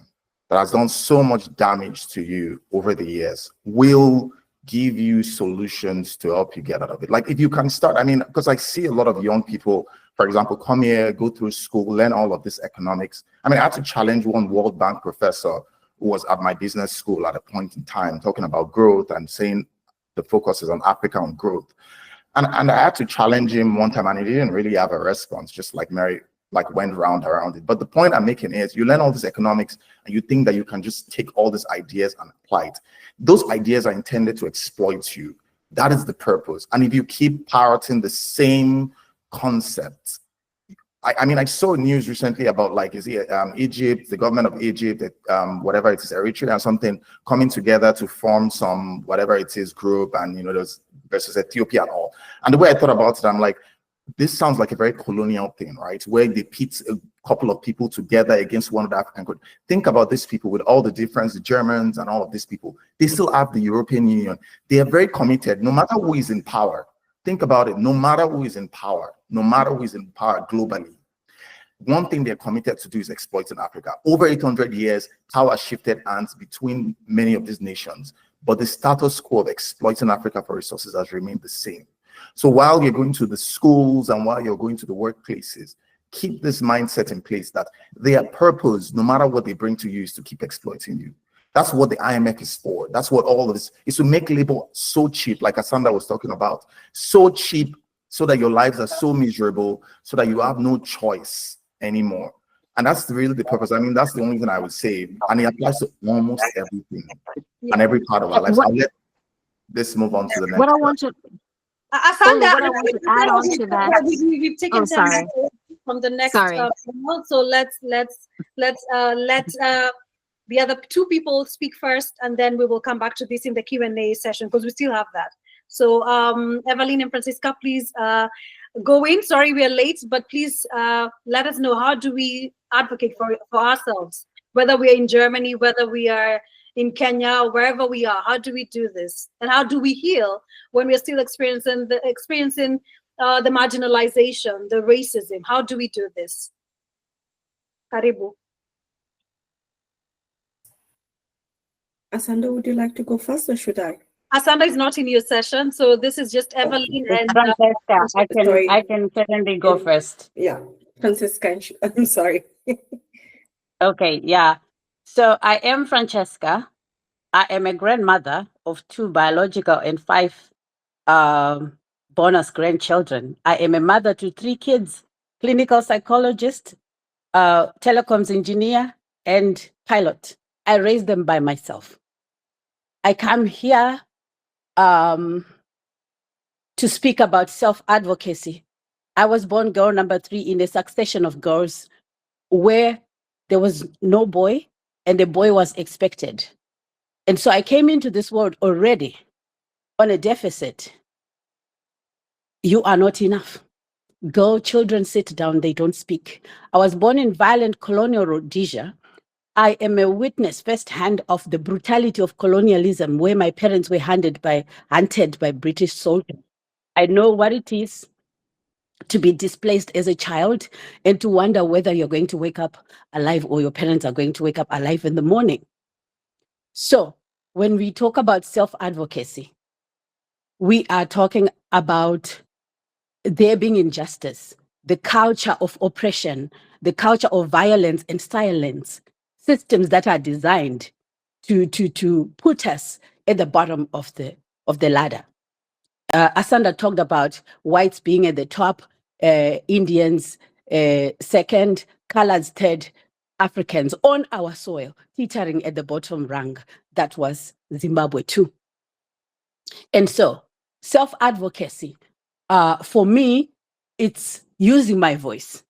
that has done so much damage to you over the years will give you solutions to help you get out of it? Like, if you can start, I mean, because I see a lot of young people, for example, come here, go through school, learn all of this economics. I mean, I had to challenge one World Bank professor who was at my business school at a point in time talking about growth and saying the focus is on Africa on growth. And I had to challenge him one time and he didn't really have a response, just like Mary, like went round around it. But the point I'm making is you learn all this economics and you think that you can just take all these ideas and apply it. Those ideas are intended to exploit you. That is the purpose. And if you keep parroting the same concept, I mean, I saw news recently about, like, is it Egypt, the government of Egypt, whatever it is, Eritrea or something, coming together to form some, whatever it is, group, and, you know, there's versus Ethiopia and all. And the way I thought about it, I'm like, this sounds like a very colonial thing, right? Where they pit a couple of people together against one of the African countries. Think about these people with all the difference, the Germans and all of these people. They still have the European Union. They are very committed, no matter who is in power. Think about it, no matter who is in power, no matter who is in power globally, one thing they're committed to do is exploiting Africa. Over 800 years, power shifted hands between many of these nations, but the status quo of exploiting Africa for resources has remained the same. So while you're going to the schools and while you're going to the workplaces, keep this mindset in place that their purpose, no matter what they bring to you, is to keep exploiting you. That's what the IMF is for. That's what all of this is, to make labor so cheap, like Asanda was talking about, so cheap so that your lives are so miserable, so that you have no choice anymore. And that's really the purpose. I mean, that's the only thing I would say. And it applies to almost everything and every part of our lives. I'll let this move on to the next. What I want to, Asanda, what I want to add on to that. We've taken them from the next panel, so let's let the other two people speak first, and then we will come back to this in the Q&A session because we still have that. So Evalyne and Francisca, please go in. Sorry we are late, but please let us know, how do we advocate for ourselves, whether we are in Germany, whether we are in Kenya, or wherever we are. How do we do this, and how do we heal when we are still experiencing the marginalization, the racism? How do we do this? Karibu. Asanda, would you like to go first, or should I? Asanda is not in your session, so this is just Evalyne and Francesca. I can certainly go first. Yeah, Francisca. I'm sorry. Okay, yeah. So I am Francesca. I am a grandmother of 2 biological and 5 bonus grandchildren. I am a mother to 3 kids, clinical psychologist, telecoms engineer, and pilot. I raised them by myself. I come here to speak about self-advocacy. I was born girl number 3 in a succession of girls where there was no boy and the boy was expected. And so I came into this world already on a deficit. You are not enough. Girl children sit down, they don't speak. I was born in violent colonial Rhodesia. I am a witness firsthand of the brutality of colonialism, where my parents were hunted by British soldiers. I know what it is to be displaced as a child and to wonder whether you're going to wake up alive or your parents are going to wake up alive in the morning. So when we talk about self-advocacy, we are talking about there being injustice, the culture of oppression, the culture of violence and silence, systems that are designed to put us at the bottom of the ladder. Asanda talked about whites being at the top, Indians second, colors third, Africans on our soil, teetering at the bottom rung. That was Zimbabwe too. And so self-advocacy, for me, it's using my voice.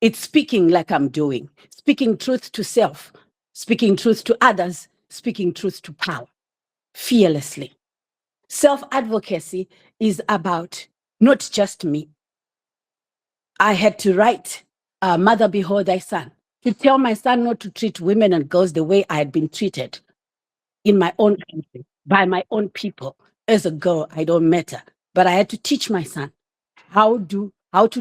It's speaking like I'm doing, speaking truth to self, speaking truth to others, speaking truth to power, fearlessly. Self-advocacy is about not just me. I had to write Mother Behold Thy Son, to tell my son not to treat women and girls the way I had been treated in my own country, by my own people. As a girl, I don't matter. But I had to teach my son how to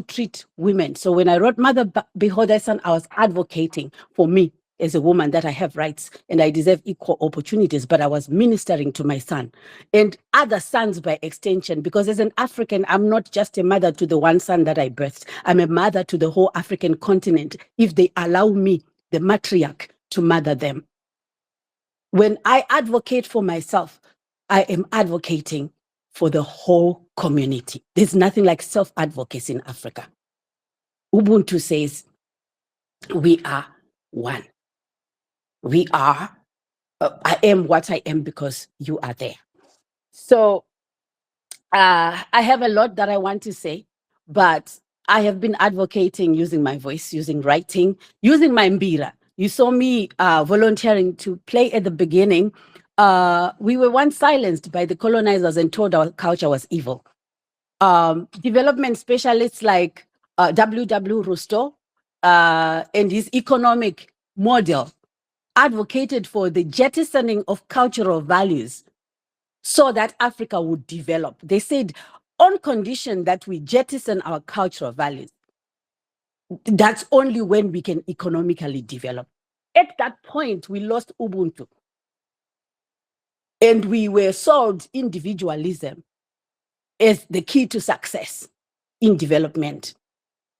treat women. So when I wrote Mother Behold Thy Son, I was advocating for me as a woman that I have rights and I deserve equal opportunities, but I was ministering to my son and other sons by extension, because as an African, I'm not just a mother to the one son that I birthed. I'm a mother to the whole African continent, if they allow me, the matriarch, to mother them. When I advocate for myself, I am advocating for the whole community. There's nothing like self-advocacy in Africa. Ubuntu says, we are one. We are, I am what I am because you are there. So I have a lot that I want to say, but I have been advocating using my voice, using writing, using my mbira. You saw me volunteering to play at the beginning. We were once silenced by the colonizers and told our culture was evil. Development specialists like W.W. Rostow and his economic model advocated for the jettisoning of cultural values so that Africa would develop. They said, on condition that we jettison our cultural values, that's only when we can economically develop. At that point, we lost Ubuntu. And we were sold individualism as the key to success in development.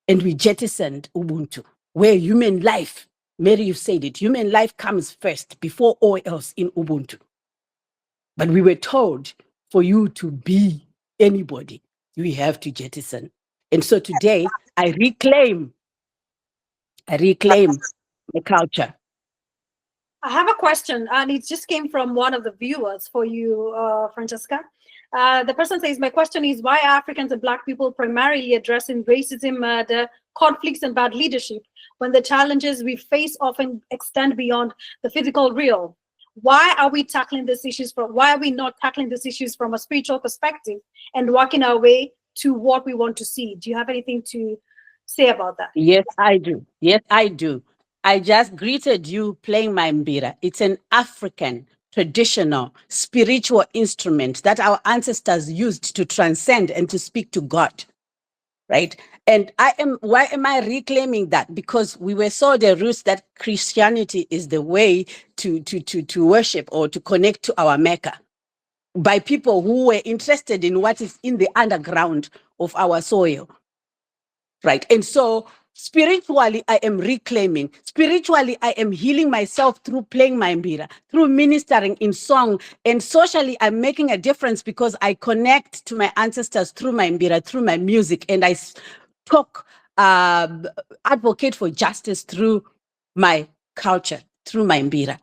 And we jettisoned Ubuntu, where human life, Mary, you said it, human life comes first before all else in Ubuntu. But we were told for you to be anybody, you have to jettison. And so today, I reclaim the culture. I have a question, and it just came from one of the viewers for you, Francisca. The person says, my question is, why are Africans and Black people primarily addressing racism, murder, conflicts, and bad leadership when the challenges we face often extend beyond the physical realm? Why are we tackling these issues why are we not tackling these issues from a spiritual perspective and working our way to what we want to see? Do you have anything to say about that? Yes, I do. Yes, I do. I just greeted you playing my mbira. It's an African traditional spiritual instrument that our ancestors used to transcend and to speak to God, right? And why am I reclaiming that? Because we were sold the roots that Christianity is the way to worship or to connect to our Mecca by people who were interested in what is in the underground of our soil, right? And so spiritually, I am reclaiming. Spiritually, I am healing myself through playing my mbira, through ministering in song. And socially, I'm making a difference because I connect to my ancestors through my mbira, through my music. And I talk, advocate for justice through my culture, through my mbira.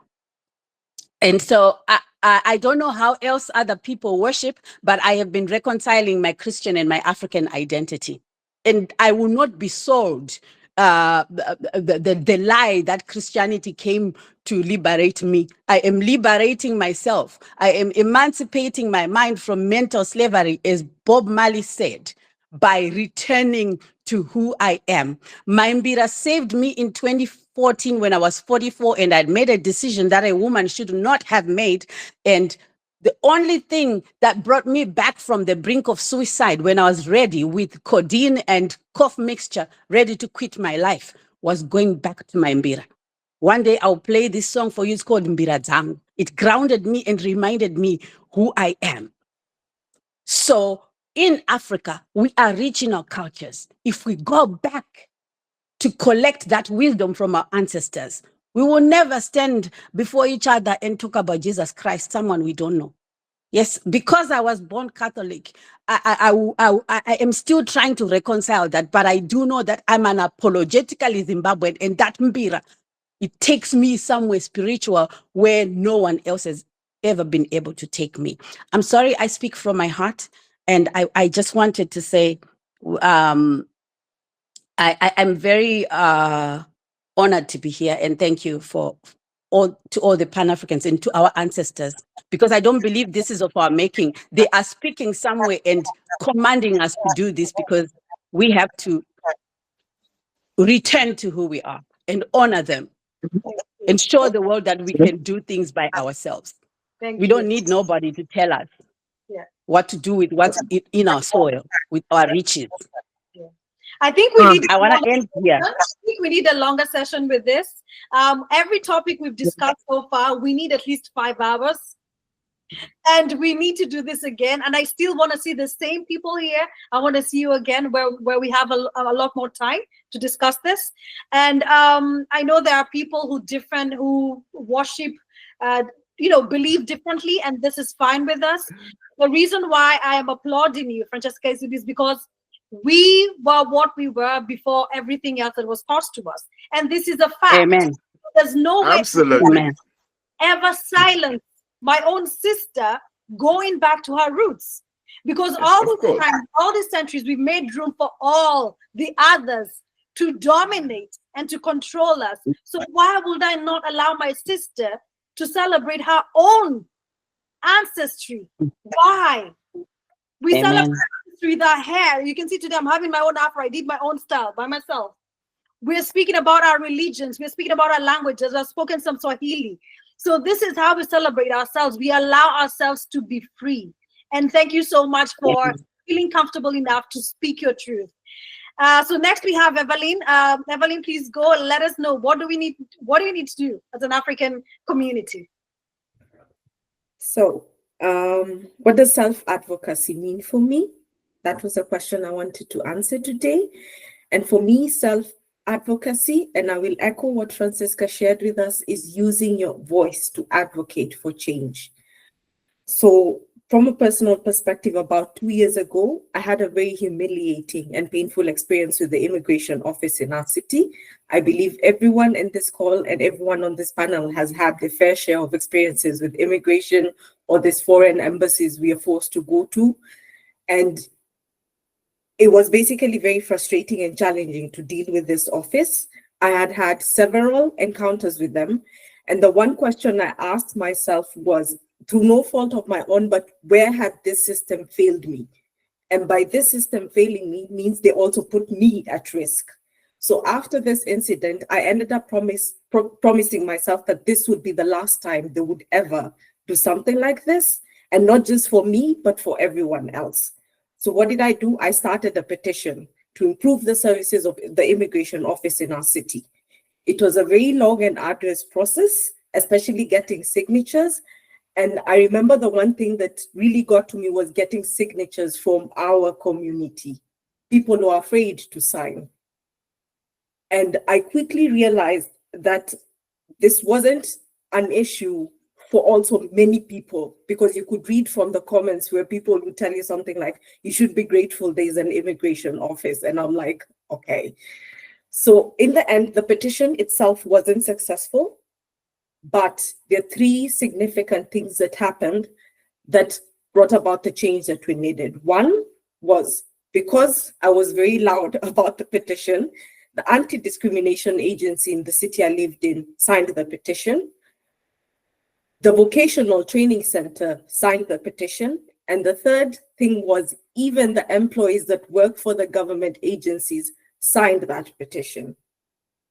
And so I don't know how else other people worship, but I have been reconciling my Christian and my African identity. And I will not be sold the lie that Christianity came to liberate me. I am liberating myself. I am emancipating my mind from mental slavery, as Bob Marley said, by returning to who I am. My mbira saved me in 2014 when I was 44, and I'd made a decision that a woman should not have made. And the only thing that brought me back from the brink of suicide when I was ready with codeine and cough mixture, ready to quit my life, was going back to my mbira. One day I'll play this song for you. It's called Mbira Zangu. It grounded me and reminded me who I am. So in Africa, we are rich in our cultures. If we go back to collect that wisdom from our ancestors, we will never stand before each other and talk about Jesus Christ, someone we don't know. Yes, because I was born Catholic, I am still trying to reconcile that, but I do know that I'm an apologetically Zimbabwean, and that mbira, it takes me somewhere spiritual where no one else has ever been able to take me. I'm sorry, I speak from my heart, and I just wanted to say, I'm very honored to be here, and thank you to all the Pan-Africans and to our ancestors, because I don't believe this is of our making. They are speaking somewhere and commanding us to do this, because we have to return to who we are and honor them and show the world that we can do things by ourselves. We don't need nobody to tell us what to do with what's in our soil, with our riches. I think we need. I want to end here. I think we need a longer session with this. Every topic we've discussed so far, we need at least 5 hours, and we need to do this again. And I still want to see the same people here. I want to see you again, where we have a lot more time to discuss this. And I know there are people who worship, believe differently, and this is fine with us. The reason why I am applauding you, Francisca, is because we were what we were before everything else that was taught to us. And this is a fact. Amen. There's no way Absolutely. ever silence my own sister going back to her roots. Because all this time, all these centuries, we've made room for all the others to dominate and to control us. So why would I not allow my sister to celebrate her own ancestry? Why? We celebrate with our hair. You can see today I'm having my own afro. I did my own style by myself. We're speaking about our religions. We're speaking about our languages. I've spoken some Swahili. So this is how we celebrate ourselves. We allow ourselves to be free. And thank you so much for feeling comfortable enough to speak your truth. So next we have Evalyne. Evalyne, please go and let us know, what do we need to do as an African community? So what does self-advocacy mean for me? That was a question I wanted to answer today. And for me, self-advocacy, and I will echo what Francisca shared with us, is using your voice to advocate for change. So from a personal perspective, about 2 years ago, I had a very humiliating and painful experience with the immigration office in our city. I believe everyone in this call and everyone on this panel has had their fair share of experiences with immigration or these foreign embassies we are forced to go to. And it was basically very frustrating and challenging to deal with this office. I had had several encounters with them. And the one question I asked myself was, through no fault of my own, but where had this system failed me? And by this system failing me means they also put me at risk. So after this incident, I ended up promising myself that this would be the last time they would ever do something like this. And not just for me, but for everyone else. So what did I do? I started a petition to improve the services of the immigration office in our city. It was a very long and arduous process, especially getting signatures. And I remember the one thing that really got to me was getting signatures from our community, people who are afraid to sign. And I quickly realized that this wasn't an issue for also many people, because you could read from the comments where people would tell you something like, you should be grateful there's an immigration office. And I'm like, okay. So in the end, the petition itself wasn't successful. but there are three significant things that happened that brought about the change that we needed. One was because I was very loud about the petition, the anti-discrimination agency in the city I lived in signed the petition. The vocational training center signed the petition. And the third thing was even the employees that work for the government agencies signed that petition.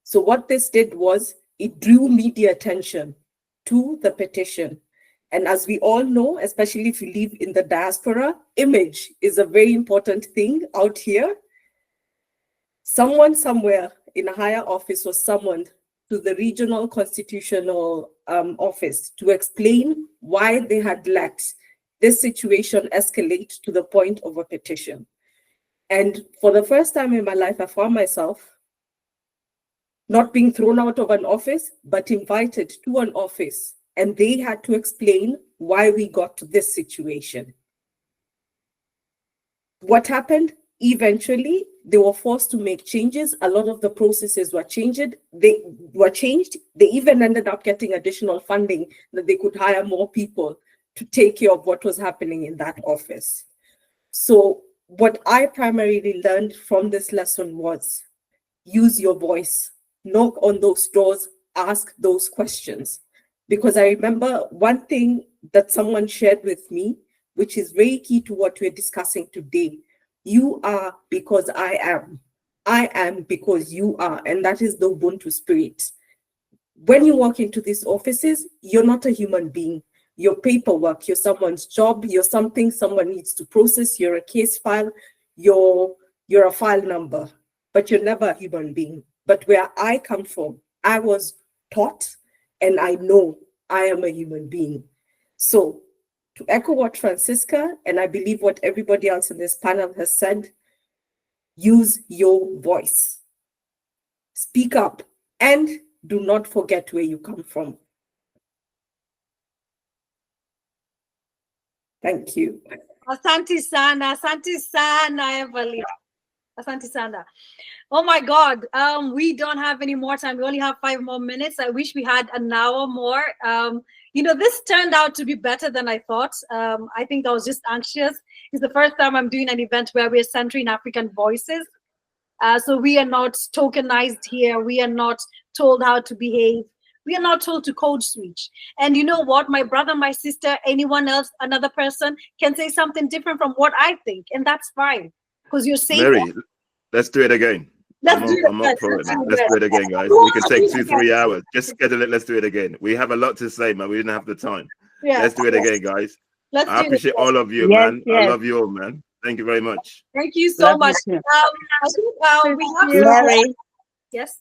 So what this did was it drew media attention to the petition. And as we all know, especially if you live in the diaspora, image is a very important thing out here. Someone somewhere in a higher office was summoned to the regional constitutional office to explain why they had let this situation escalate to the point of a petition. And for the first time in my life, I found myself not being thrown out of an office, but invited to an office. And they had to explain why we got to this situation. What happened? Eventually, they were forced to make changes. A lot of the processes were changed. They even ended up getting additional funding that they could hire more people to take care of what was happening in that office. So what I primarily learned from this lesson was use your voice, knock on those doors, ask those questions. Because I remember one thing that someone shared with me, which is very key to what we're discussing today. You are because I am. I am because you are. And that is the Ubuntu spirit. When you walk into these offices, you're not a human being. You're paperwork, you're someone's job, you're something someone needs to process, you're a case file, you're a file number, but you're never a human being. But where I come from, I was taught and I know I am a human being. So to echo what Francisca, and I believe what everybody else in this panel has said, use your voice. Speak up and do not forget where you come from. Thank you. Asante sana, Evalyne. Asante sana. Oh my God, we don't have any more time. We only have 5 more minutes. I wish we had an hour more. This turned out to be better than I thought. I think I was just anxious. It's the first time I'm doing an event where we're centering African voices. So we are not tokenized here. We are not told how to behave. We are not told to code switch. And you know what? My brother, my sister, anyone else, another person can say something different from what I think. And that's fine. Because you're saying... Mary, let's do it again. I'm up for it. Let's do it again, guys. We can take 2-3 hours. Just schedule it. Let's do it again. We have a lot to say, man. We didn't have the time. Yeah. Let's do it again, guys. I appreciate all of you, man. I love you all, man. Thank you very much. Thank you so much. I think we have Mary. Yes.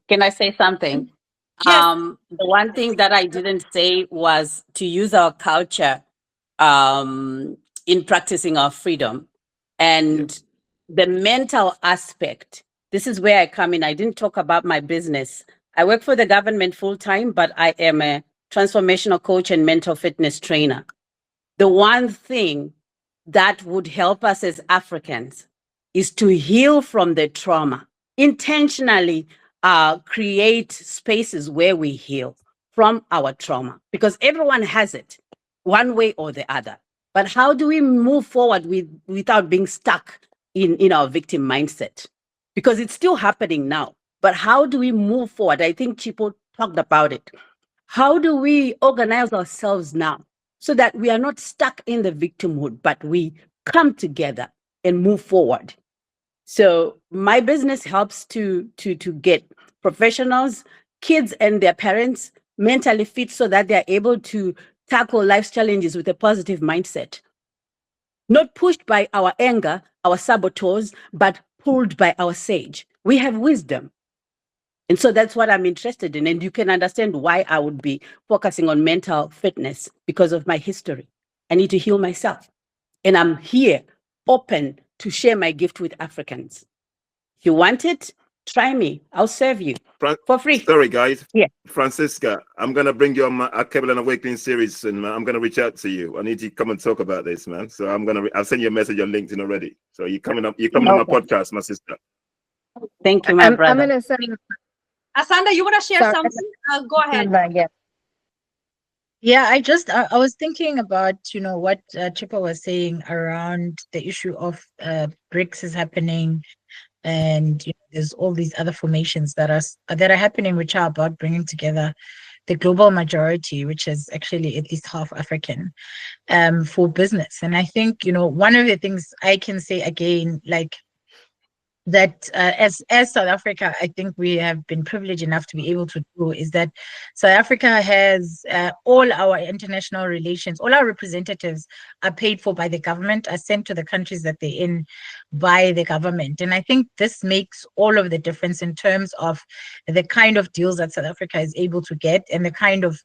Can I say something? Yes. The one thing that I didn't say was to use our culture in practicing our freedom and the mental aspect. This is where I come in. I didn't talk about my business. I work for the government full time, but I am a transformational coach and mental fitness trainer. The one thing that would help us as Africans is to heal from the trauma, intentionally create spaces where we heal from our trauma, because everyone has it one way or the other. But how do we move forward without being stuck in our victim mindset? Because it's still happening now. But how do we move forward? I think Chipo talked about it. How do we organize ourselves now so that we are not stuck in the victimhood, but we come together and move forward? So my business helps to get professionals, kids and their parents mentally fit so that they're able to tackle life's challenges with a positive mindset. Not pushed by our anger, our saboteurs, but pulled by our sage. We have wisdom. And so that's what I'm interested in. And you can understand why I would be focusing on mental fitness because of my history. I need to heal myself. And I'm here, open to share my gift with Africans. If you want it, try me. I'll serve you for free. Sorry, guys. Yeah. Francisca, I'm going to bring you on my Cable and Awakening series soon, man. I'm going to reach out to you. I need you to come and talk about this, man. So I'll send you a message on LinkedIn already. So you're coming on my podcast, my sister. Thank you, my brother. Asanda, you want to share Sorry. something? Go ahead. Yeah. Yeah, I was thinking about, what Chipo was saying around the issue of BRICS is happening, and there's all these other formations that are happening, which are about bringing together the global majority, which is actually at least half African, for business. And I think, one of the things I can say again, like, that as South Africa, I think we have been privileged enough to be able to do is that South Africa has all our international relations, all our representatives are paid for by the government, are sent to the countries that they're in by the government. And I think this makes all of the difference in terms of the kind of deals that South Africa is able to get and the kind of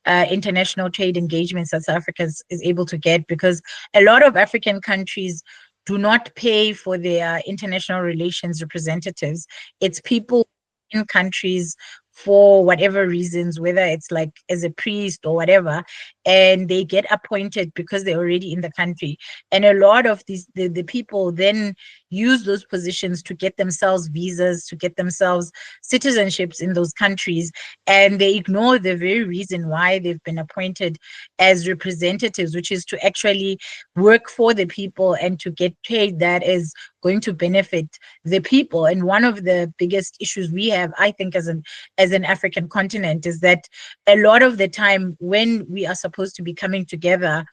international trade engagements that South Africa is able to get, because a lot of African countries do not pay for their international relations representatives. It's people in countries for whatever reasons, whether it's like as a priest or whatever, and they get appointed because they're already in the country. And a lot of the people then use those positions to get themselves visas, to get themselves citizenships in those countries, and they ignore the very reason why they've been appointed as representatives, which is to actually work for the people and to get trade that is going to benefit the people. And one of the biggest issues we have, I think, as an African continent, is that a lot of the time when we are supposed to be coming together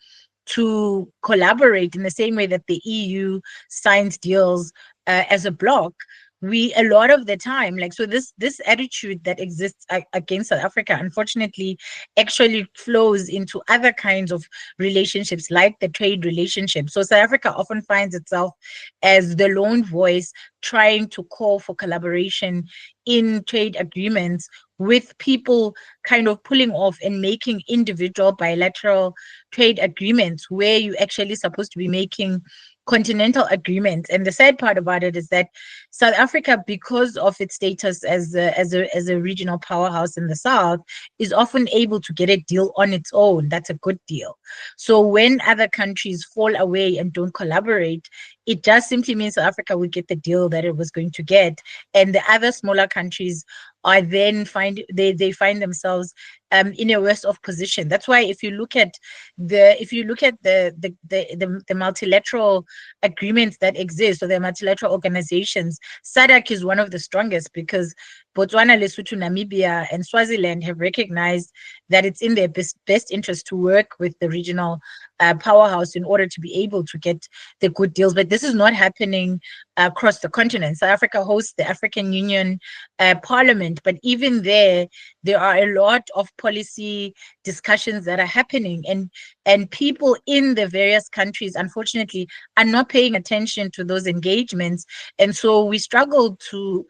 to collaborate in the same way that the EU signs deals as a bloc, we a lot of the time, like, so this attitude that exists against South Africa, unfortunately, actually flows into other kinds of relationships, like the trade relationship. So South Africa often finds itself as the lone voice trying to call for collaboration in trade agreements, with people kind of pulling off and making individual bilateral trade agreements where you're actually supposed to be making continental agreements. And the sad part about it is that South Africa, because of its status as a regional powerhouse in the South, is often able to get a deal on its own. That's a good deal. So when other countries fall away and don't collaborate, it just simply means South Africa will get the deal that it was going to get, and the other smaller countries are then find themselves in a worse off position. That's why if you look at the multilateral agreements that exist, or the multilateral organizations, SADC is one of the strongest, because Botswana, Lesotho, Namibia, and Swaziland have recognized that it's in their best interest to work with the regional powerhouse in order to be able to get the good deals. But this is not happening across the continent. South Africa hosts the African Union Parliament, but even there are a lot of policy discussions that are happening, and people in the various countries, unfortunately, are not paying attention to those engagements. And so we struggle to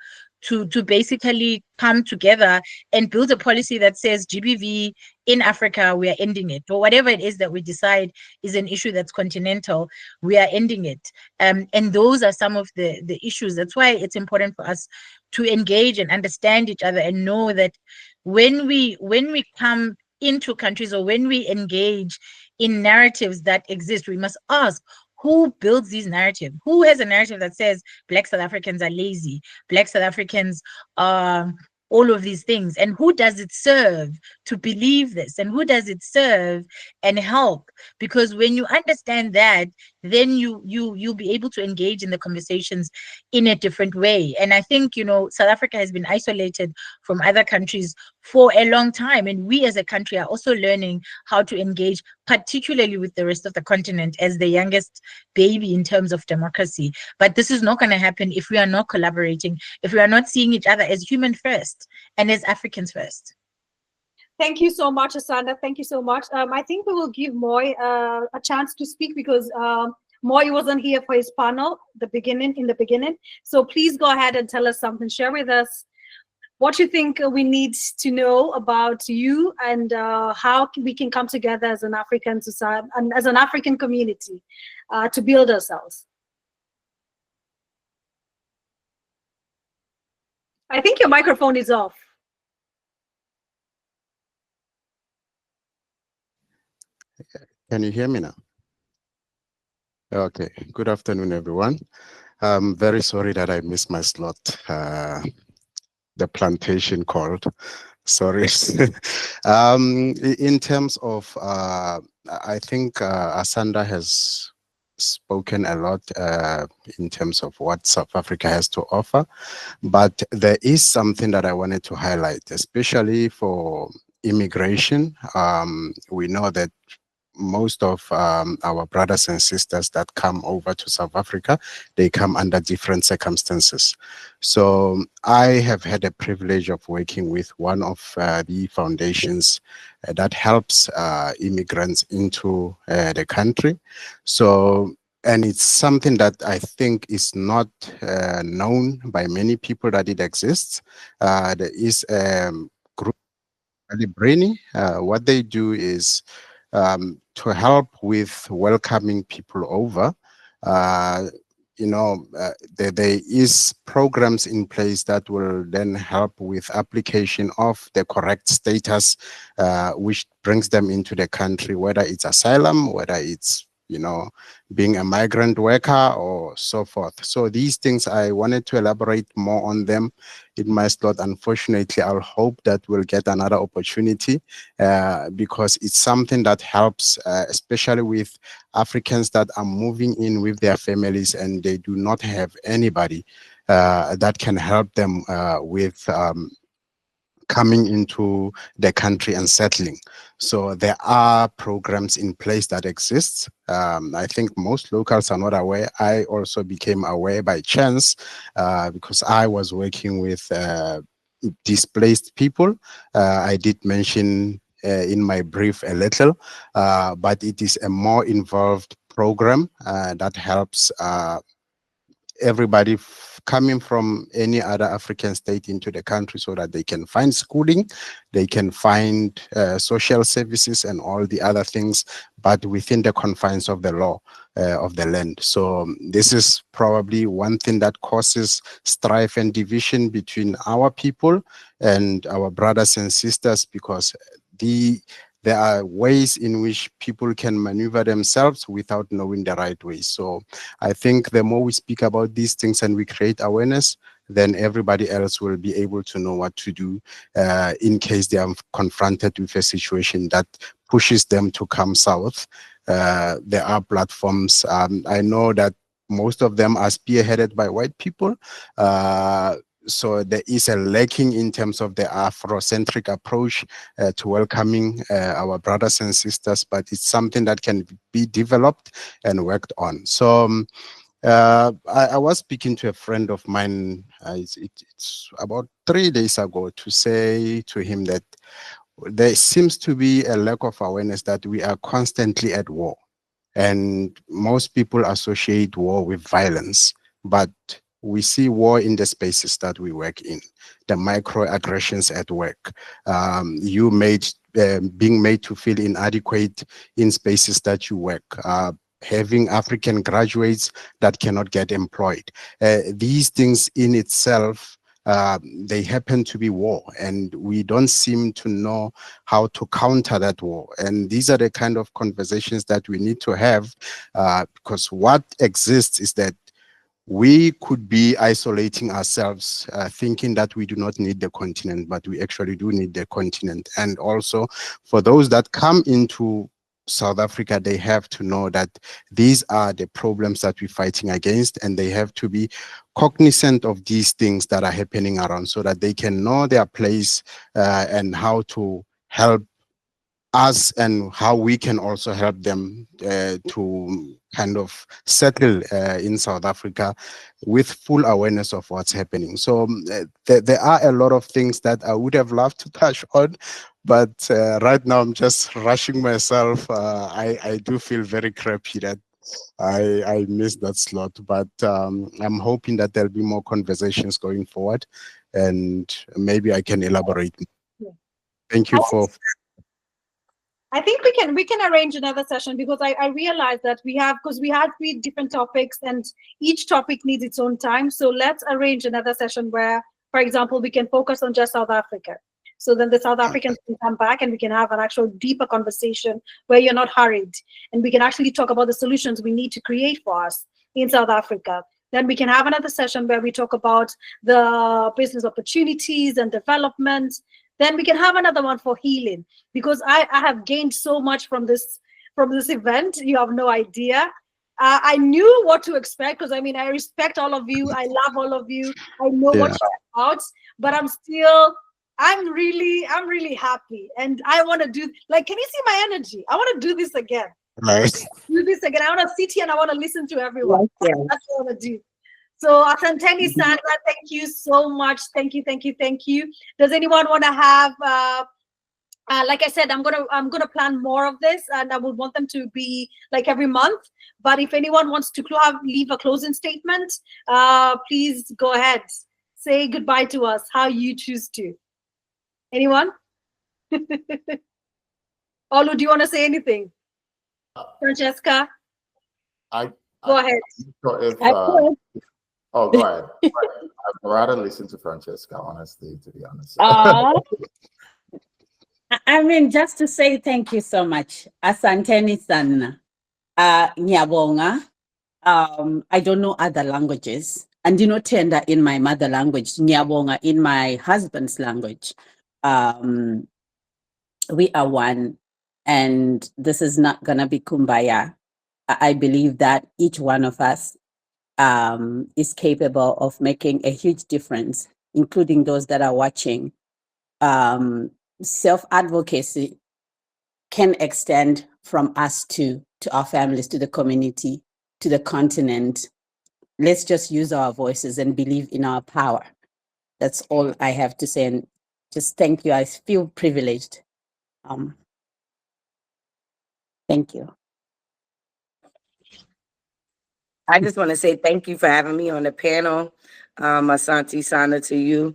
basically come together and build a policy that says GBV in Africa, we are ending it, or whatever it is that we decide is an issue that's continental, we are ending it. And those are some of the issues. That's why it's important for us to engage and understand each other, and know that when we come into countries, or when we engage in narratives that exist, we must ask, who builds these narratives? Who has a narrative that says Black South Africans are lazy, Black South Africans are all of these things? And who does it serve to believe this? And who does it serve and help? Because when you understand that, then you'll be able to engage in the conversations in a different way. And I think, South Africa has been isolated from other countries for a long time. And we as a country are also learning how to engage, particularly with the rest of the continent, as the youngest baby in terms of democracy. But this is not going to happen if we are not collaborating, if we are not seeing each other as human first and as Africans first. Thank you so much, Asanda. Thank you so much. I think we will give Mui a chance to speak, because Mui wasn't here for his panel in the beginning. So please go ahead and tell us something. Share with us what you think we need to know about you, and how we can come together as an African society and as an African community to build ourselves. I think your microphone is off. Can you hear me now? Okay, good afternoon, everyone. I'm very sorry that I missed my slot. the plantation called. Sorry. In terms of, I think Asanda has spoken a lot in terms of what South Africa has to offer, but there is something that I wanted to highlight, especially for immigration. We know that most of our brothers and sisters that come over to South Africa, they come under different circumstances. So I have had a privilege of working with one of the foundations that helps immigrants into the country. So, and it's something that I think is not known by many people that it exists. There is a group, Brainy. What they do is to help with welcoming people over. There is programs in place that will then help with application of the correct status, which brings them into the country, whether it's asylum, whether it's being a migrant worker or so forth. So these things, I wanted to elaborate more on them in my slot. Unfortunately, I'll hope that we'll get another opportunity because it's something that helps, especially with Africans that are moving in with their families and they do not have anybody that can help them with coming into the country and settling. So there are programs in place that exist. I think most locals are not aware. I also became aware by chance because I was working with displaced people. I did mention in my brief a little, but it is a more involved program that helps everybody coming from any other African state into the country so that they can find schooling, they can find social services and all the other things, but within the confines of the law of the land. So this is probably one thing that causes strife and division between our people and our brothers and sisters, because there are ways in which people can maneuver themselves without knowing the right way. So I think the more we speak about these things and we create awareness, then everybody else will be able to know what to do in case they are confronted with a situation that pushes them to come south. There are platforms. I know that most of them are spearheaded by white people. So there is a lacking in terms of the Afrocentric approach to welcoming our brothers and sisters, but it's something that can be developed and worked on. So I was speaking to a friend of mine, it's about 3 days ago, to say to him that there seems to be a lack of awareness that we are constantly at war. And most people associate war with violence, but we see war in the spaces that we work in, the microaggressions at work, being made to feel inadequate in spaces that you work, having African graduates that cannot get employed. These things in itself, they happen to be war, and we don't seem to know how to counter that war. And these are the kind of conversations that we need to have, because what exists is that we could be isolating ourselves, thinking that we do not need the continent, but we actually do need the continent. And also for those that come into South Africa, they have to know that these are the problems that we're fighting against, and they have to be cognizant of these things that are happening around so that they can know their place and how to help us and how we can also help them to kind of settle in South Africa with full awareness of what's happening. So there are a lot of things that I would have loved to touch on, but right now I'm just rushing myself. I do feel very crappy that I missed that slot, but I'm hoping that there'll be more conversations going forward, and maybe I can elaborate. Thank you for... I think we can arrange another session, because I realize that we have 3 different topics and each topic needs its own time. So let's arrange another session where, for example, we can focus on just South Africa. So then the South Africans can come back and we can have an actual deeper conversation where you're not hurried, and we can actually talk about the solutions we need to create for us in South Africa. Then we can have another session where we talk about the business opportunities and development. Then we can have another one for healing, because I have gained so much from this event. You have no idea. I knew what to expect, because I mean, I respect all of you. I love all of you. I know what you're about, but I'm really happy. And I want to do, like, can you see my energy? I want to do this again. Nice. Do this again. I want to sit here and I want to listen to everyone. That's what I want to do. So Asanteni Sandra, thank you so much. Thank you. Does anyone want to have like I said, I'm gonna plan more of this, and I would want them to be like every month. But if anyone wants to leave a closing statement, please go ahead. Say goodbye to us, how you choose to. Anyone? Olu, do you want to say anything? Francesca? Go ahead. Oh, go ahead. I'd rather listen to Francesca, honestly, to be honest. I mean, just to say thank you so much. Asanteni sana. Nyabonga. I don't know other languages. And tender in my mother language, Nyabonga in my husband's language. We are one. And this is not going to be kumbaya. I believe that each one of us is capable of making a huge difference, including those that are watching. Self-advocacy can extend from us to our families, to the community, to the continent. Let's just use our voices and believe in our power. That's all I have to say. And just thank you. I feel privileged. Thank you. I just want to say thank you for having me on the panel. Asante Sana to you,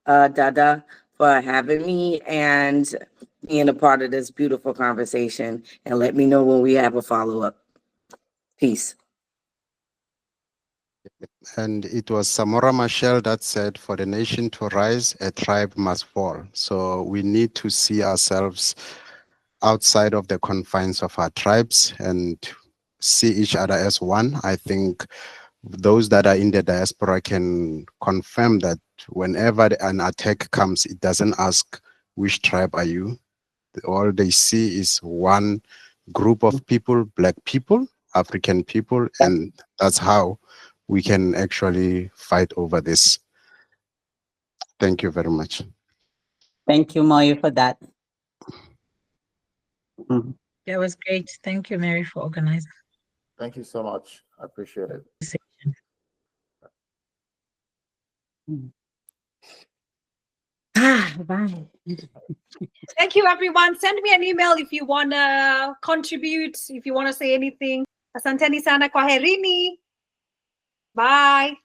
Dada, for having me and being a part of this beautiful conversation. And let me know when we have a follow-up. Peace. And it was Samora Machel that said, for the nation to rise, a tribe must fall. So we need to see ourselves outside of the confines of our tribes and see each other as one. I think those that are in the diaspora can confirm that whenever an attack comes, it doesn't ask which tribe are you. All they see is one group of people, Black people, African people, and that's how we can actually fight over this. Thank you very much. Thank you, Mui, for that. That was great. Thank you, Mary, for organizing. Thank you so much. I appreciate it. Bye. Thank you, everyone. Send me an email if you want to contribute, if you want to say anything. Asanteni sana, kwaherini. Bye.